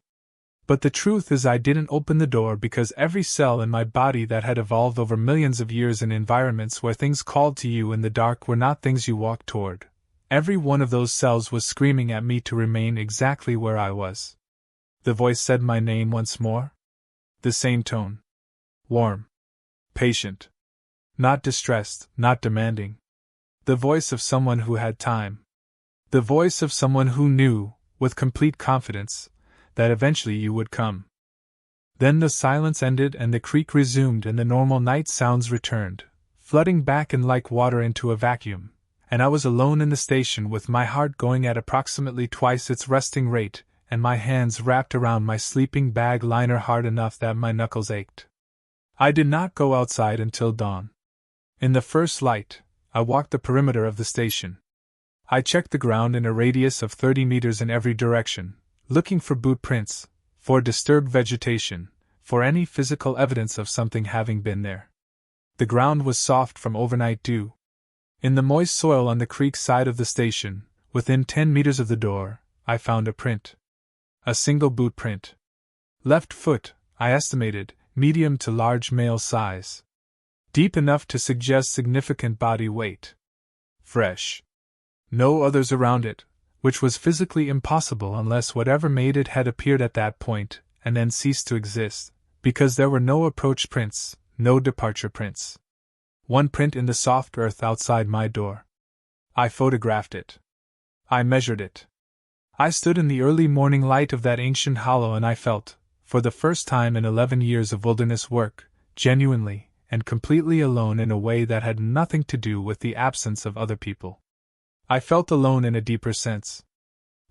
But the truth is I didn't open the door because every cell in my body that had evolved over millions of years in environments where things called to you in the dark were not things you walked toward. Every one of those cells was screaming at me to remain exactly where I was. The voice said my name once more. The same tone. Warm. Patient. Not distressed, not demanding. The voice of someone who had time. The voice of someone who knew, with complete confidence, that eventually you would come. Then the silence ended and the creak resumed and the normal night sounds returned, flooding back in like water into a vacuum, and I was alone in the station with my heart going at approximately twice its resting rate, and my hands wrapped around my sleeping bag liner hard enough that my knuckles ached. I did not go outside until dawn. In the first light, I walked the perimeter of the station. I checked the ground in a radius of 30 meters in every direction, looking for boot prints, for disturbed vegetation, for any physical evidence of something having been there. The ground was soft from overnight dew. In the moist soil on the creek side of the station, within 10 meters of the door, I found a print. A single boot print. Left foot, I estimated, medium to large male size. Deep enough to suggest significant body weight. Fresh. No others around it, which was physically impossible unless whatever made it had appeared at that point, and then ceased to exist, because there were no approach prints, no departure prints. One print in the soft earth outside my door. I photographed it. I measured it. I stood in the early morning light of that ancient hollow and I felt, for the first time in 11 years of wilderness work, genuinely and completely alone in a way that had nothing to do with the absence of other people. I felt alone in a deeper sense.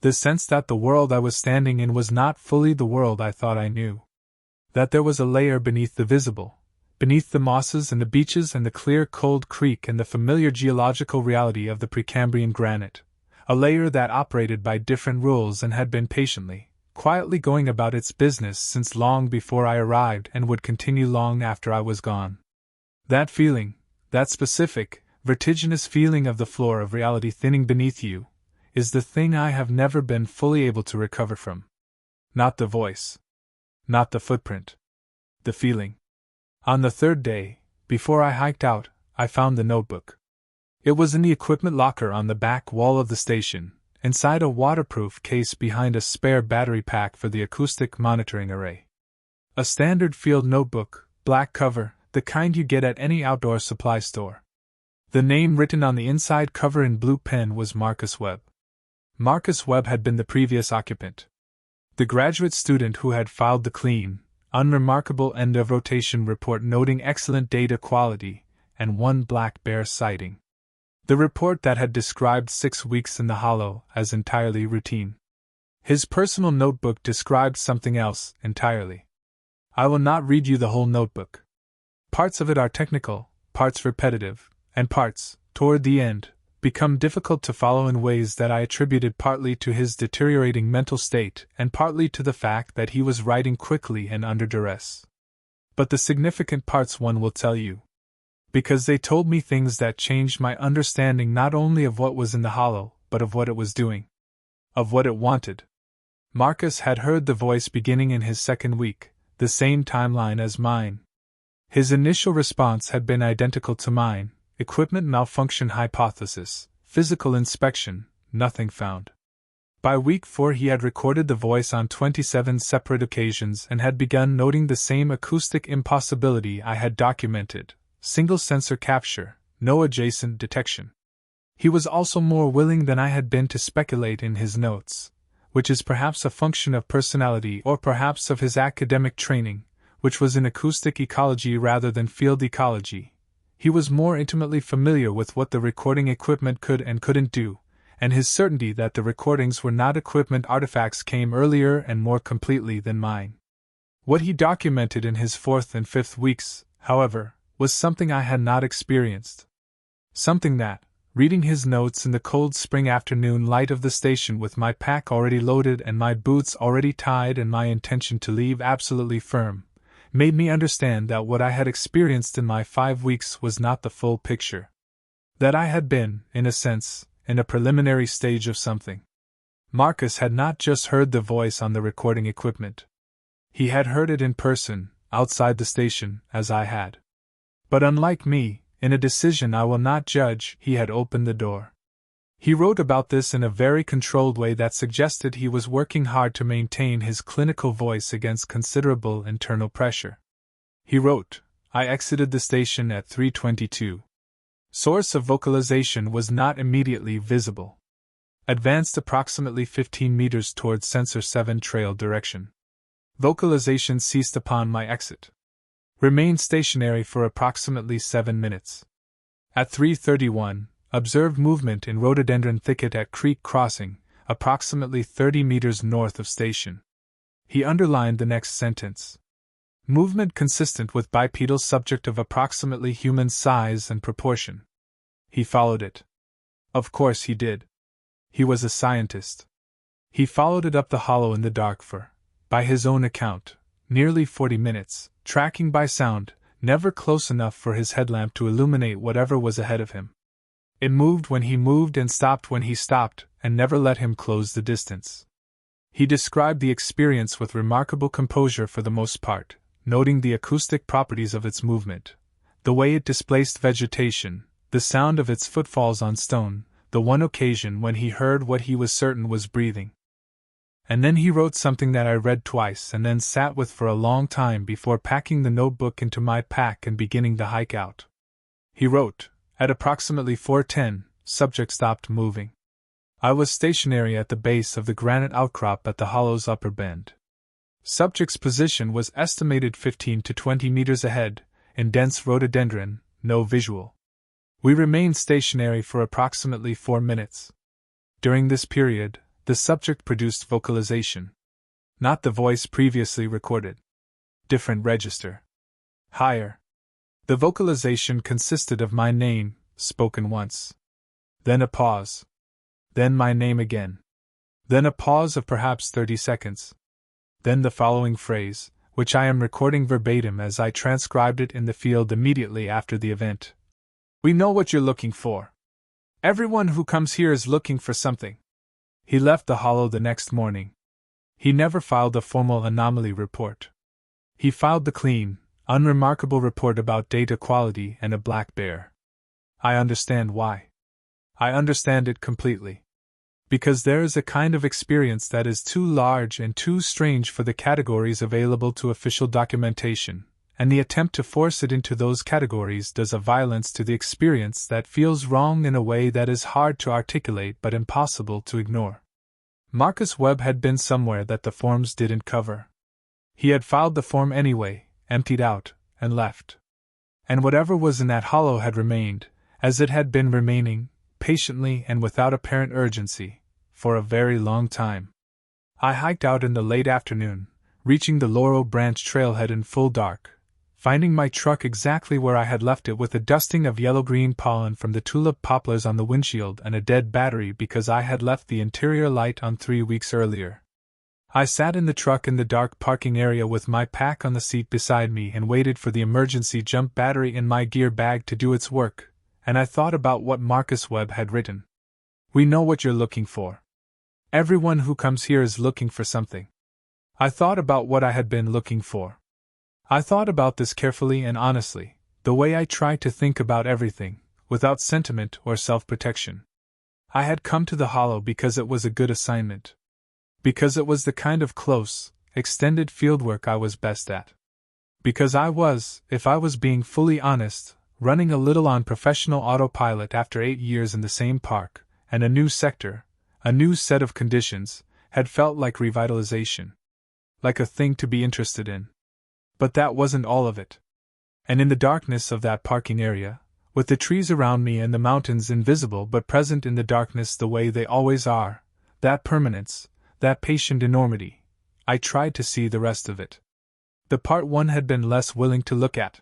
The sense that the world I was standing in was not fully the world I thought I knew. That there was a layer beneath the visible, beneath the mosses and the beaches and the clear cold creek and the familiar geological reality of the Precambrian granite. A layer that operated by different rules and had been patiently, quietly going about its business since long before I arrived and would continue long after I was gone. That feeling, that specific, vertiginous feeling of the floor of reality thinning beneath you, is the thing I have never been fully able to recover from. Not the voice. Not the footprint. The feeling. On the third day, before I hiked out, I found the notebook. It was in the equipment locker on the back wall of the station, inside a waterproof case behind a spare battery pack for the acoustic monitoring array. A standard field notebook, black cover, the kind you get at any outdoor supply store. The name written on the inside cover in blue pen was Marcus Webb. Marcus Webb had been the previous occupant. The graduate student who had filed the clean, unremarkable end of rotation report noting excellent data quality and one black bear sighting. The report that had described 6 weeks in the hollow as entirely routine. His personal notebook described something else entirely. I will not read you the whole notebook. Parts of it are technical, parts repetitive, and parts, toward the end, become difficult to follow in ways that I attributed partly to his deteriorating mental state and partly to the fact that he was writing quickly and under duress. But the significant parts one will tell you. Because they told me things that changed my understanding not only of what was in the hollow, but of what it was doing. Of what it wanted. Marcus had heard the voice beginning in his second week, the same timeline as mine. His initial response had been identical to mine: equipment malfunction hypothesis, physical inspection, nothing found. By week 4 he had recorded the voice on 27 separate occasions and had begun noting the same acoustic impossibility I had documented: single sensor capture, no adjacent detection. He was also more willing than I had been to speculate in his notes, which is perhaps a function of personality or perhaps of his academic training, which was in acoustic ecology rather than field ecology. He was more intimately familiar with what the recording equipment could and couldn't do, and his certainty that the recordings were not equipment artifacts came earlier and more completely than mine. What he documented in his 4th and 5th weeks, however, was something I had not experienced. Something that, reading his notes in the cold spring afternoon light of the station with my pack already loaded and my boots already tied and my intention to leave absolutely firm, made me understand that what I had experienced in my 5 weeks was not the full picture. That I had been, in a sense, in a preliminary stage of something. Marcus had not just heard the voice on the recording equipment. He had heard it in person, outside the station, as I had. But unlike me, in a decision I will not judge, he had opened the door. He wrote about this in a very controlled way that suggested he was working hard to maintain his clinical voice against considerable internal pressure. He wrote, "I exited the station at 3:22. Source of vocalization was not immediately visible. Advanced approximately 15 meters towards Sensor 7 trail direction. Vocalization ceased upon my exit. Remained stationary for approximately 7 minutes. At 3:31, observed movement in rhododendron thicket at Creek Crossing, approximately 30 meters north of station." He underlined the next sentence. "Movement consistent with bipedal subject of approximately human size and proportion." He followed it. Of course he did. He was a scientist. He followed it up the hollow in the dark for, by his own account, nearly 40 minutes, tracking by sound, never close enough for his headlamp to illuminate whatever was ahead of him. It moved when he moved and stopped when he stopped, and never let him close the distance. He described the experience with remarkable composure for the most part, noting the acoustic properties of its movement, the way it displaced vegetation, the sound of its footfalls on stone, the one occasion when he heard what he was certain was breathing. And then he wrote something that I read twice and then sat with for a long time before packing the notebook into my pack and beginning the hike out. He wrote, "At approximately 4:10, subject stopped moving. I was stationary at the base of the granite outcrop at the hollow's upper bend. Subject's position was estimated 15 to 20 meters ahead, in dense rhododendron, no visual. We remained stationary for approximately 4 minutes. During this period, the subject produced vocalization. Not the voice previously recorded. Different register. Higher. The vocalization consisted of my name, spoken once. Then a pause. Then my name again. Then a pause of perhaps 30 seconds. Then the following phrase, which I am recording verbatim as I transcribed it in the field immediately after the event. We know what you're looking for. Everyone who comes here is looking for something." He left the hollow the next morning. He never filed a formal anomaly report. He filed the clean, unremarkable report about data quality and a black bear. I understand why. I understand it completely. Because there is a kind of experience that is too large and too strange for the categories available to official documentation, and the attempt to force it into those categories does a violence to the experience that feels wrong in a way that is hard to articulate but impossible to ignore. Marcus Webb had been somewhere that the forms didn't cover. He had filed the form anyway, emptied out, and left. And whatever was in that hollow had remained, as it had been remaining, patiently and without apparent urgency, for a very long time. I hiked out in the late afternoon, reaching the Laurel Branch trailhead in full dark, finding my truck exactly where I had left it with a dusting of yellow-green pollen from the tulip poplars on the windshield and a dead battery because I had left the interior light on 3 weeks earlier. I sat in the truck in the dark parking area with my pack on the seat beside me and waited for the emergency jump battery in my gear bag to do its work, and I thought about what Marcus Webb had written. We know what you're looking for. Everyone who comes here is looking for something. I thought about what I had been looking for. I thought about this carefully and honestly, the way I try to think about everything, without sentiment or self-protection. I had come to the hollow because it was a good assignment. Because it was the kind of close, extended fieldwork I was best at. Because I was, if I was being fully honest, running a little on professional autopilot after 8 years in the same park, and a new sector, a new set of conditions, had felt like revitalization. Like a thing to be interested in. But that wasn't all of it. And in the darkness of that parking area, with the trees around me and the mountains invisible but present in the darkness the way they always are, that permanence, that patient enormity, I tried to see the rest of it. The part one had been less willing to look at.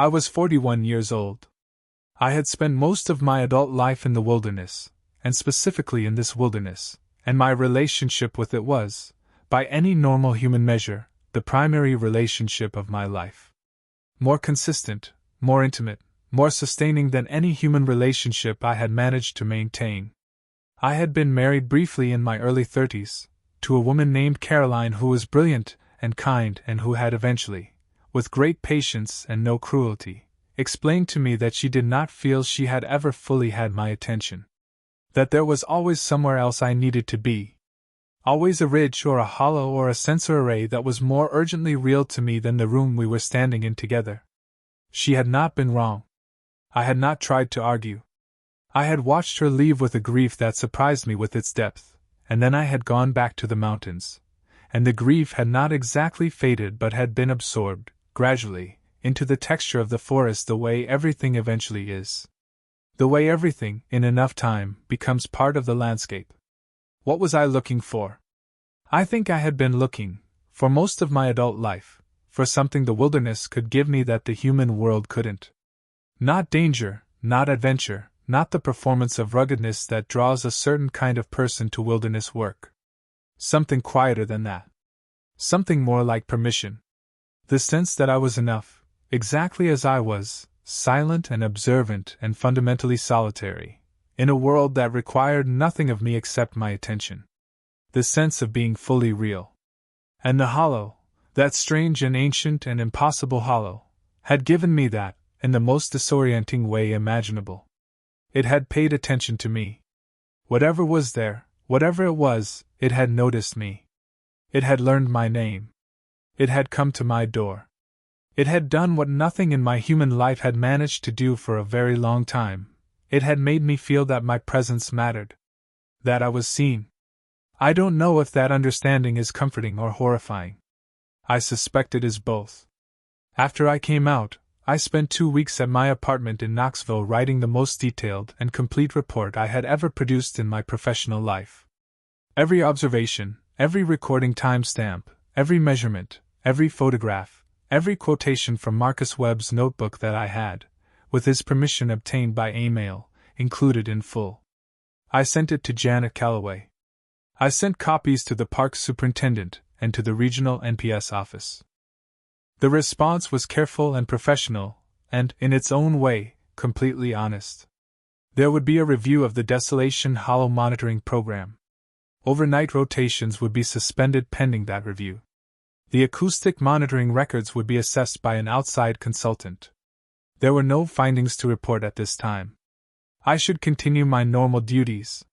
I was 41 years old. I had spent most of my adult life in the wilderness, and specifically in this wilderness, and my relationship with it was, by any normal human measure, the primary relationship of my life. More consistent, more intimate, more sustaining than any human relationship I had managed to maintain. I had been married briefly in my early 30s, to a woman named Caroline who was brilliant and kind and who had eventually, with great patience and no cruelty, explained to me that she did not feel she had ever fully had my attention. That there was always somewhere else I needed to be. Always a ridge or a hollow or a sensor array that was more urgently real to me than the room we were standing in together. She had not been wrong. I had not tried to argue. I had watched her leave with a grief that surprised me with its depth, and then I had gone back to the mountains, and the grief had not exactly faded but had been absorbed, gradually, into the texture of the forest the way everything eventually is. The way everything, in enough time, becomes part of the landscape. What was I looking for? I think I had been looking, for most of my adult life, for something the wilderness could give me that the human world couldn't. Not danger, not adventure, not the performance of ruggedness that draws a certain kind of person to wilderness work. Something quieter than that. Something more like permission. The sense that I was enough, exactly as I was, silent and observant and fundamentally solitary, in a world that required nothing of me except my attention. The sense of being fully real. And the hollow, that strange and ancient and impossible hollow, had given me that, in the most disorienting way imaginable. It had paid attention to me. Whatever was there, whatever it was, it had noticed me. It had learned my name. It had come to my door. It had done what nothing in my human life had managed to do for a very long time. It had made me feel that my presence mattered. That I was seen. I don't know if that understanding is comforting or horrifying. I suspect it is both. After I came out, I spent 2 weeks at my apartment in Knoxville writing the most detailed and complete report I had ever produced in my professional life. Every observation, every recording timestamp, every measurement, every photograph, every quotation from Marcus Webb's notebook that I had, with his permission obtained by email, included in full. I sent it to Janet Calloway. I sent copies to the park superintendent and to the regional NPS office. The response was careful and professional, and, in its own way, completely honest. There would be a review of the Desolation Hollow monitoring program. Overnight rotations would be suspended pending that review. The acoustic monitoring records would be assessed by an outside consultant. There were no findings to report at this time. I should continue my normal duties.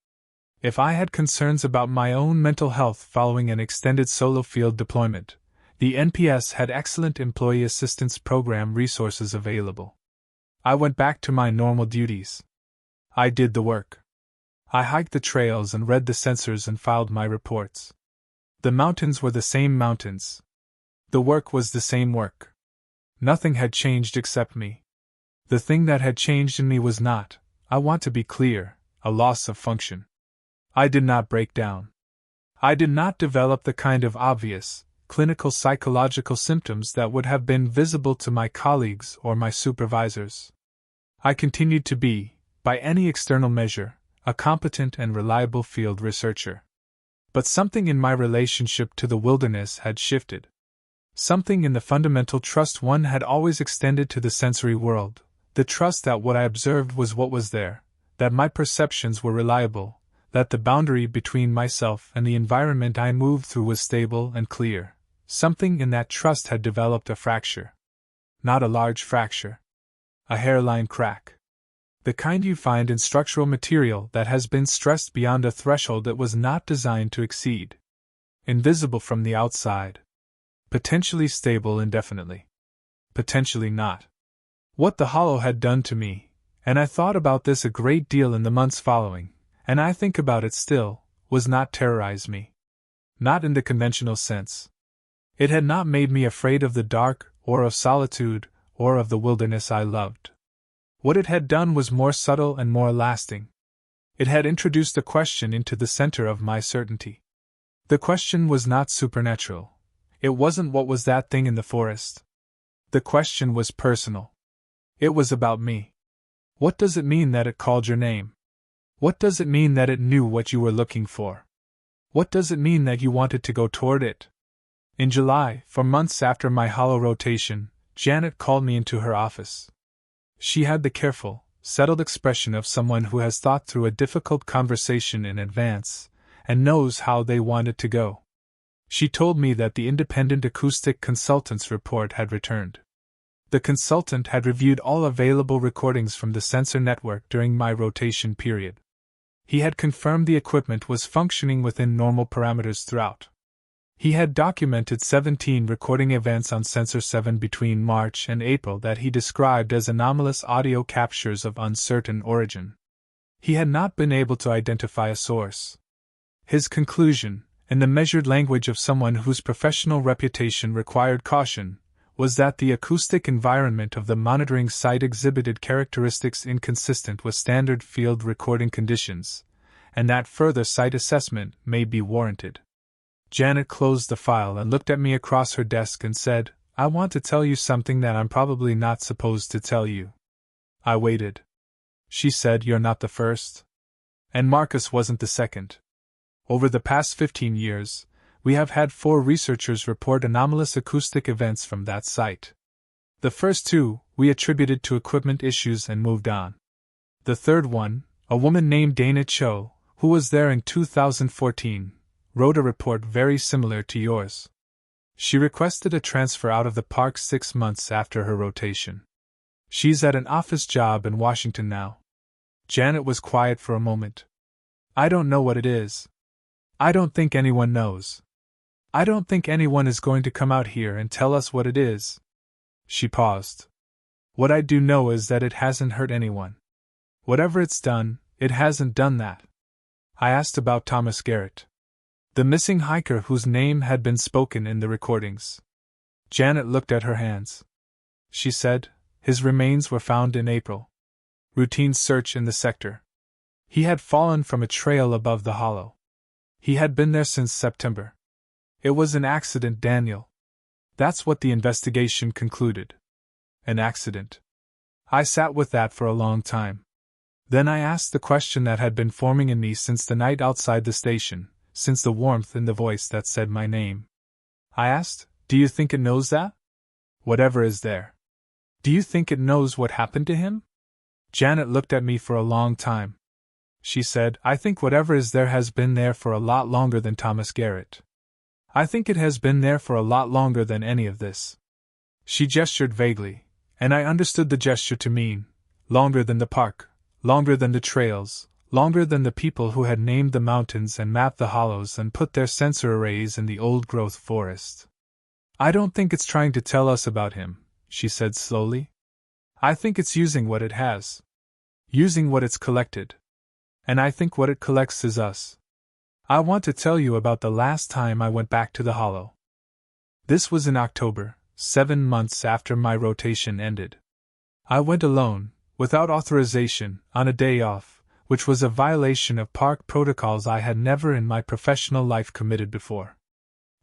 If I had concerns about my own mental health following an extended solo field deployment, the NPS had excellent employee assistance program resources available. I went back to my normal duties. I did the work. I hiked the trails and read the sensors and filed my reports. The mountains were the same mountains. The work was the same work. Nothing had changed except me. The thing that had changed in me was not, I want to be clear, a loss of function. I did not break down. I did not develop the kind of obvious, clinical psychological symptoms that would have been visible to my colleagues or my supervisors. I continued to be, by any external measure, a competent and reliable field researcher. But something in my relationship to the wilderness had shifted. Something in the fundamental trust one had always extended to the sensory world, the trust that what I observed was what was there, that my perceptions were reliable, that the boundary between myself and the environment I moved through was stable and clear. Something in that trust had developed a fracture. Not a large fracture. A hairline crack. The kind you find in structural material that has been stressed beyond a threshold it was not designed to exceed. Invisible from the outside. Potentially stable indefinitely. Potentially not. What the hollow had done to me, and I thought about this a great deal in the months following, and I think about it still, was not terrorize me. Not in the conventional sense. It had not made me afraid of the dark, or of solitude, or of the wilderness I loved. What it had done was more subtle and more lasting. It had introduced a question into the center of my certainty. The question was not supernatural. It wasn't what was that thing in the forest. The question was personal. It was about me. What does it mean that it called your name? What does it mean that it knew what you were looking for? What does it mean that you wanted to go toward it? In July, for months after my hollow rotation, Janet called me into her office. She had the careful, settled expression of someone who has thought through a difficult conversation in advance and knows how they want it to go. She told me that the independent acoustic consultant's report had returned. The consultant had reviewed all available recordings from the sensor network during my rotation period. He had confirmed the equipment was functioning within normal parameters throughout. He had documented 17 recording events on Sensor 7 between March and April that he described as anomalous audio captures of uncertain origin. He had not been able to identify a source. His conclusion, in the measured language of someone whose professional reputation required caution, was that the acoustic environment of the monitoring site exhibited characteristics inconsistent with standard field recording conditions, and that further site assessment may be warranted. Janet closed the file and looked at me across her desk and said, "I want to tell you something that I'm probably not supposed to tell you." I waited. She said, "You're not the first. And Marcus wasn't the second. Over the past 15 years, we have had 4 researchers report anomalous acoustic events from that site. The first 2, we attributed to equipment issues and moved on. The third one, a woman named Dana Cho, who was there in 2014, wrote a report very similar to yours. She requested a transfer out of the park 6 months after her rotation. She's at an office job in Washington now." Janet was quiet for a moment. "I don't know what it is. I don't think anyone knows. I don't think anyone is going to come out here and tell us what it is." She paused. "What I do know is that it hasn't hurt anyone. Whatever it's done, it hasn't done that." I asked about Thomas Garrett, the missing hiker whose name had been spoken in the recordings. Janet looked at her hands. She said, "His remains were found in April. Routine search in the sector. He had fallen from a trail above the hollow. He had been there since September. It was an accident, Daniel. That's what the investigation concluded. An accident." I sat with that for a long time. Then I asked the question that had been forming in me since the night outside the station, since the warmth in the voice that said my name. I asked, "Do you think it knows that? Whatever is there. Do you think it knows what happened to him?" Janet looked at me for a long time. She said, "I think whatever is there has been there for a lot longer than Thomas Garrett. I think it has been there for a lot longer than any of this." She gestured vaguely, and I understood the gesture to mean, longer than the park, longer than the trails, longer than the people who had named the mountains and mapped the hollows and put their sensor arrays in the old-growth forest. "I don't think it's trying to tell us about him," she said slowly. "I think it's using what it has. Using what it's collected. And I think what it collects is us. I want to tell you about the last time I went back to the hollow. This was in October, 7 months after my rotation ended. I went alone, without authorization, on a day off, which was a violation of park protocols I had never in my professional life committed before.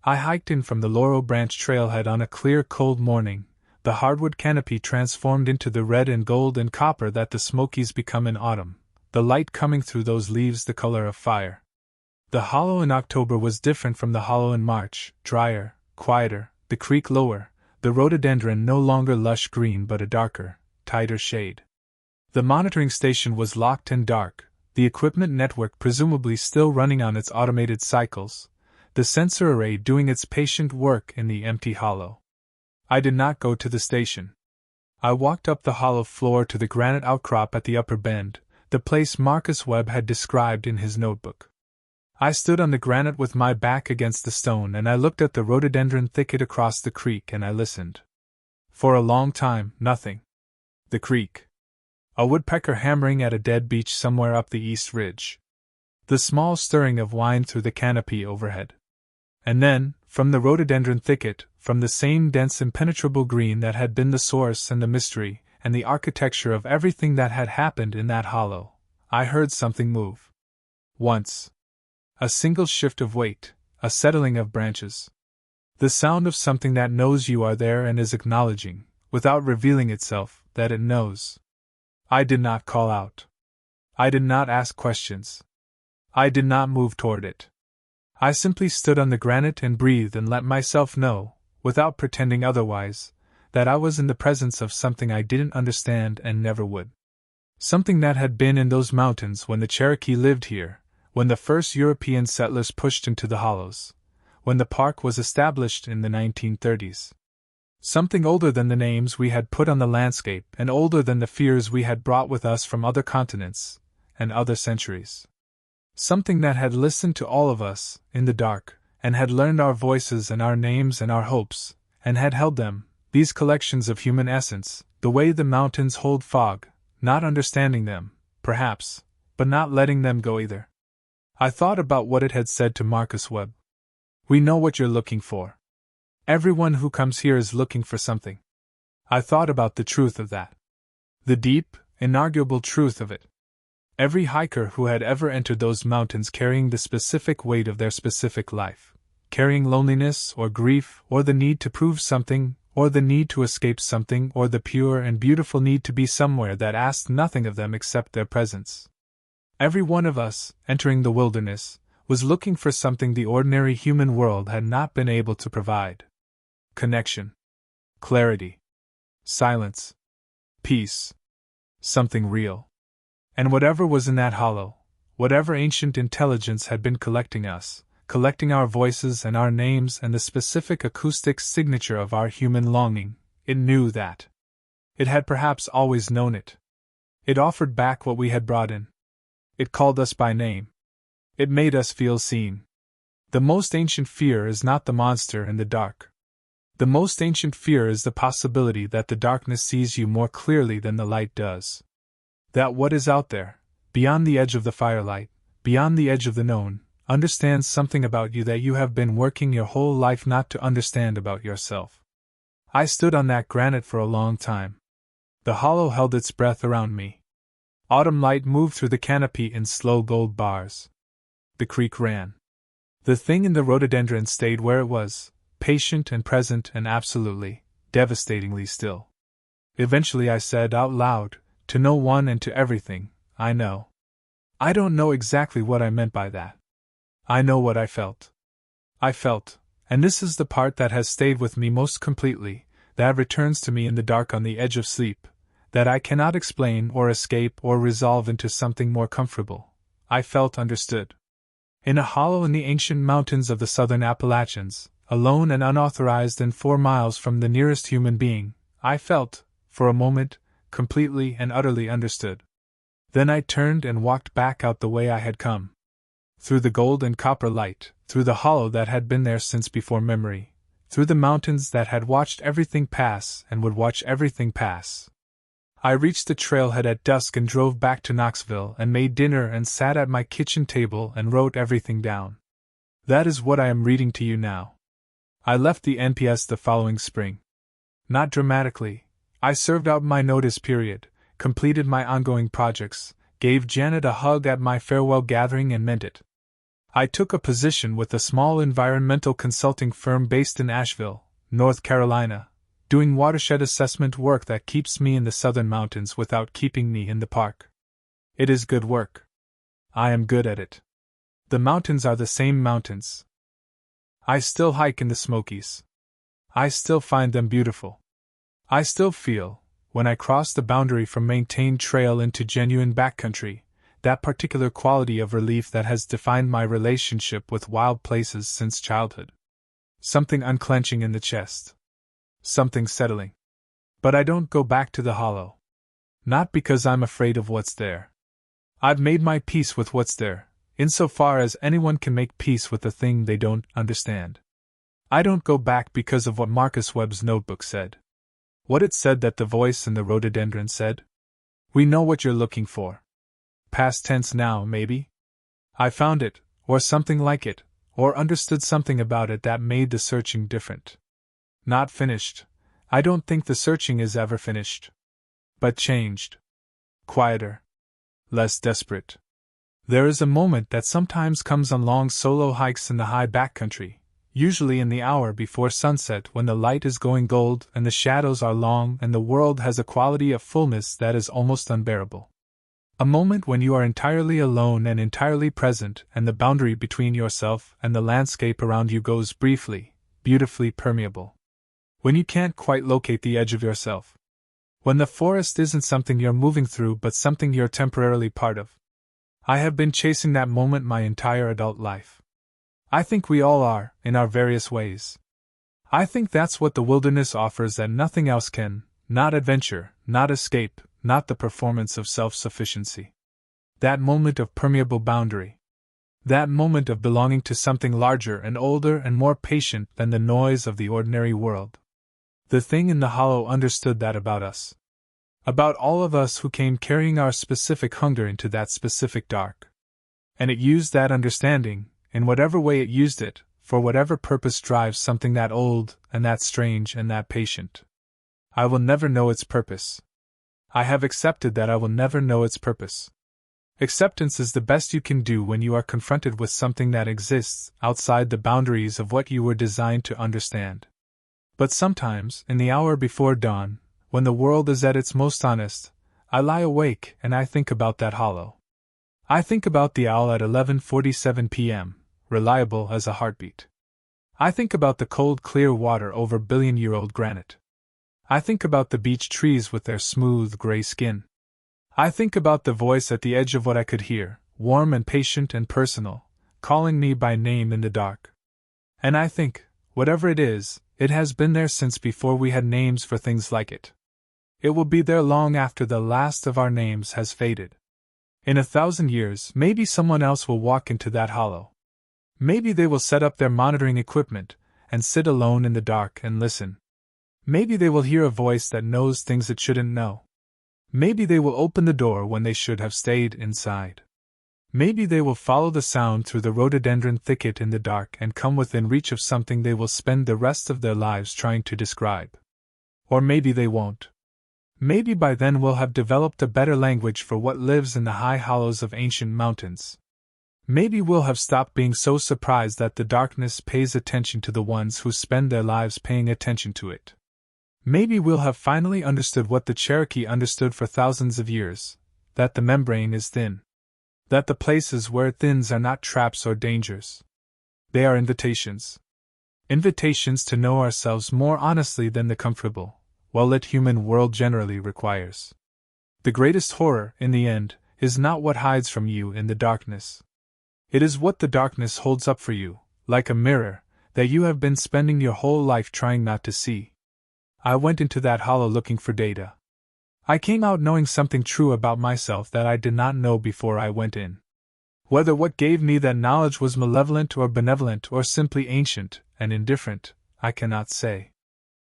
I hiked in from the Laurel Branch trailhead on a clear, cold morning, the hardwood canopy transformed into the red and gold and copper that the Smokies become in autumn, the light coming through those leaves the color of fire. The hollow in October was different from the hollow in March, drier, quieter, the creek lower, the rhododendron no longer lush green but a darker, tighter shade. The monitoring station was locked and dark, the equipment network presumably still running on its automated cycles, the sensor array doing its patient work in the empty hollow. I did not go to the station. I walked up the hollow floor to the granite outcrop at the upper bend, the place Marcus Webb had described in his notebook. I stood on the granite with my back against the stone and I looked at the rhododendron thicket across the creek and I listened. For a long time, nothing. The creek. A woodpecker hammering at a dead beech somewhere up the east ridge. The small stirring of wine through the canopy overhead. And then, from the rhododendron thicket, from the same dense impenetrable green that had been the source and the mystery, and the architecture of everything that had happened in that hollow, I heard something move. Once. A single shift of weight, a settling of branches. The sound of something that knows you are there and is acknowledging, without revealing itself, that it knows. I did not call out. I did not ask questions. I did not move toward it. I simply stood on the granite and breathed and let myself know, without pretending otherwise, that I was in the presence of something I didn't understand and never would. Something that had been in those mountains when the Cherokee lived here, when the first European settlers pushed into the hollows, when the park was established in the 1930s. Something older than the names we had put on the landscape and older than the fears we had brought with us from other continents and other centuries. Something that had listened to all of us, in the dark, and had learned our voices and our names and our hopes, and had held them, these collections of human essence, the way the mountains hold fog, not understanding them, perhaps, but not letting them go either. I thought about what it had said to Marcus Webb. We know what you're looking for. Everyone who comes here is looking for something. I thought about the truth of that. The deep, inarguable truth of it. Every hiker who had ever entered those mountains carrying the specific weight of their specific life, carrying loneliness or grief or the need to prove something, or the need to escape something, or the pure and beautiful need to be somewhere that asked nothing of them except their presence. Every one of us, entering the wilderness, was looking for something the ordinary human world had not been able to provide. Connection. Clarity. Silence. Peace. Something real. And whatever was in that hollow, whatever ancient intelligence had been collecting us, collecting our voices and our names and the specific acoustic signature of our human longing, it knew that. It had perhaps always known it. It offered back what we had brought in. It called us by name. It made us feel seen. The most ancient fear is not the monster in the dark. The most ancient fear is the possibility that the darkness sees you more clearly than the light does. That what is out there, beyond the edge of the firelight, beyond the edge of the known, understands something about you that you have been working your whole life not to understand about yourself. I stood on that granite for a long time. The hollow held its breath around me. Autumn light moved through the canopy in slow gold bars. The creek ran. The thing in the rhododendron stayed where it was, patient and present and absolutely, devastatingly still. Eventually I said out loud, to no one and to everything, I know. I don't know exactly what I meant by that. I know what I felt. I felt, and this is the part that has stayed with me most completely, that returns to me in the dark on the edge of sleep, that I cannot explain or escape or resolve into something more comfortable. I felt understood. In a hollow in the ancient mountains of the southern Appalachians, alone and unauthorized and 4 miles from the nearest human being, I felt, for a moment, completely and utterly understood. Then I turned and walked back out the way I had come. Through the gold and copper light, through the hollow that had been there since before memory, through the mountains that had watched everything pass and would watch everything pass. I reached the trailhead at dusk and drove back to Knoxville and made dinner and sat at my kitchen table and wrote everything down. That is what I am reading to you now. I left the NPS the following spring. Not dramatically. I served out my notice period, completed my ongoing projects, gave Janet a hug at my farewell gathering and meant it. I took a position with a small environmental consulting firm based in Asheville, North Carolina, doing watershed assessment work that keeps me in the southern mountains without keeping me in the park. It is good work. I am good at it. The mountains are the same mountains. I still hike in the Smokies. I still find them beautiful. I still feel, when I cross the boundary from maintained trail into genuine backcountry, that particular quality of relief that has defined my relationship with wild places since childhood. Something unclenching in the chest. Something settling. But I don't go back to the hollow. Not because I'm afraid of what's there. I've made my peace with what's there, insofar as anyone can make peace with a thing they don't understand. I don't go back because of what Marcus Webb's notebook said. What it said that the voice in the rhododendron said? We know what you're looking for. Past tense now, maybe? I found it, or something like it, or understood something about it that made the searching different. Not finished. I don't think the searching is ever finished. But changed. Quieter. Less desperate. There is a moment that sometimes comes on long solo hikes in the high backcountry. usually in the hour before sunset when the light is going gold and the shadows are long and the world has a quality of fullness that is almost unbearable. A moment when you are entirely alone and entirely present, and the boundary between yourself and the landscape around you goes briefly, beautifully permeable. When you can't quite locate the edge of yourself. When the forest isn't something you're moving through but something you're temporarily part of. I have been chasing that moment my entire adult life. I think we all are, in our various ways. I think that's what the wilderness offers that nothing else can, not adventure, not escape, not the performance of self-sufficiency. That moment of permeable boundary. That moment of belonging to something larger and older and more patient than the noise of the ordinary world. The thing in the hollow understood that about us. About all of us who came carrying our specific hunger into that specific dark. And it used that understanding, in whatever way it used it, for whatever purpose drives something that old, and that strange, and that patient. I will never know its purpose. I have accepted that I will never know its purpose. Acceptance is the best you can do when you are confronted with something that exists outside the boundaries of what you were designed to understand. But sometimes, in the hour before dawn, when the world is at its most honest, I lie awake and I think about that hollow. I think about the owl at 11:47 p.m., reliable as a heartbeat. I think about the cold, clear water over billion-year-old granite. I think about the beech trees with their smooth, gray skin. I think about the voice at the edge of what I could hear, warm and patient and personal, calling me by name in the dark. And I think, whatever it is, it has been there since before we had names for things like it. It will be there long after the last of our names has faded. In 1,000 years, maybe someone else will walk into that hollow. Maybe they will set up their monitoring equipment and sit alone in the dark and listen. Maybe they will hear a voice that knows things it shouldn't know. Maybe they will open the door when they should have stayed inside. Maybe they will follow the sound through the rhododendron thicket in the dark and come within reach of something they will spend the rest of their lives trying to describe. Or maybe they won't. Maybe by then we'll have developed a better language for what lives in the high hollows of ancient mountains. Maybe we'll have stopped being so surprised that the darkness pays attention to the ones who spend their lives paying attention to it. Maybe we'll have finally understood what the Cherokee understood for thousands of years, that the membrane is thin. That the places where it thins are not traps or dangers. They are invitations. Invitations to know ourselves more honestly than the comfortable, well-lit human world generally requires. The greatest horror, in the end, is not what hides from you in the darkness. It is what the darkness holds up for you, like a mirror, that you have been spending your whole life trying not to see. I went into that hollow looking for data. I came out knowing something true about myself that I did not know before I went in. Whether what gave me that knowledge was malevolent or benevolent or simply ancient and indifferent, I cannot say.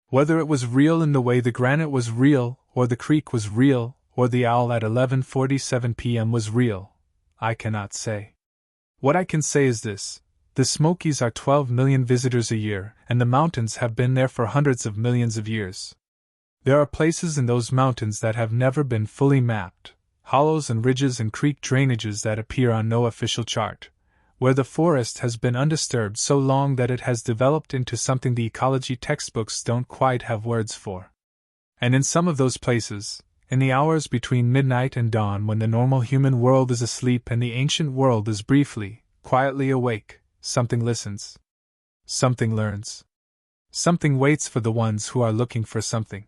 Whether it was real in the way the granite was real, or the creek was real, or the owl at 11:47 p.m. was real, I cannot say. What I can say is this: the Smokies are 12 million visitors a year, and the mountains have been there for hundreds of millions of years. There are places in those mountains that have never been fully mapped, hollows and ridges and creek drainages that appear on no official chart, where the forest has been undisturbed so long that it has developed into something the ecology textbooks don't quite have words for. And in some of those places, in the hours between midnight and dawn when the normal human world is asleep and the ancient world is briefly, quietly awake, something listens. Something learns. Something waits for the ones who are looking for something.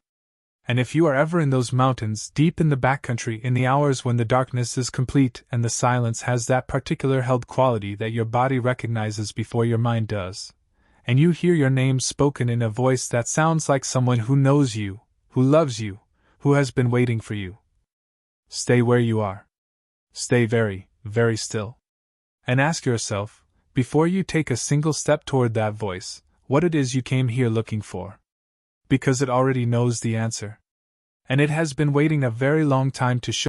And if you are ever in those mountains deep in the backcountry in the hours when the darkness is complete and the silence has that particular held quality that your body recognizes before your mind does, and you hear your name spoken in a voice that sounds like someone who knows you, who loves you, who has been waiting for you, stay where you are. Stay very, very still. And ask yourself, before you take a single step toward that voice, what it is you came here looking for. Because it already knows the answer. And it has been waiting a very long time to show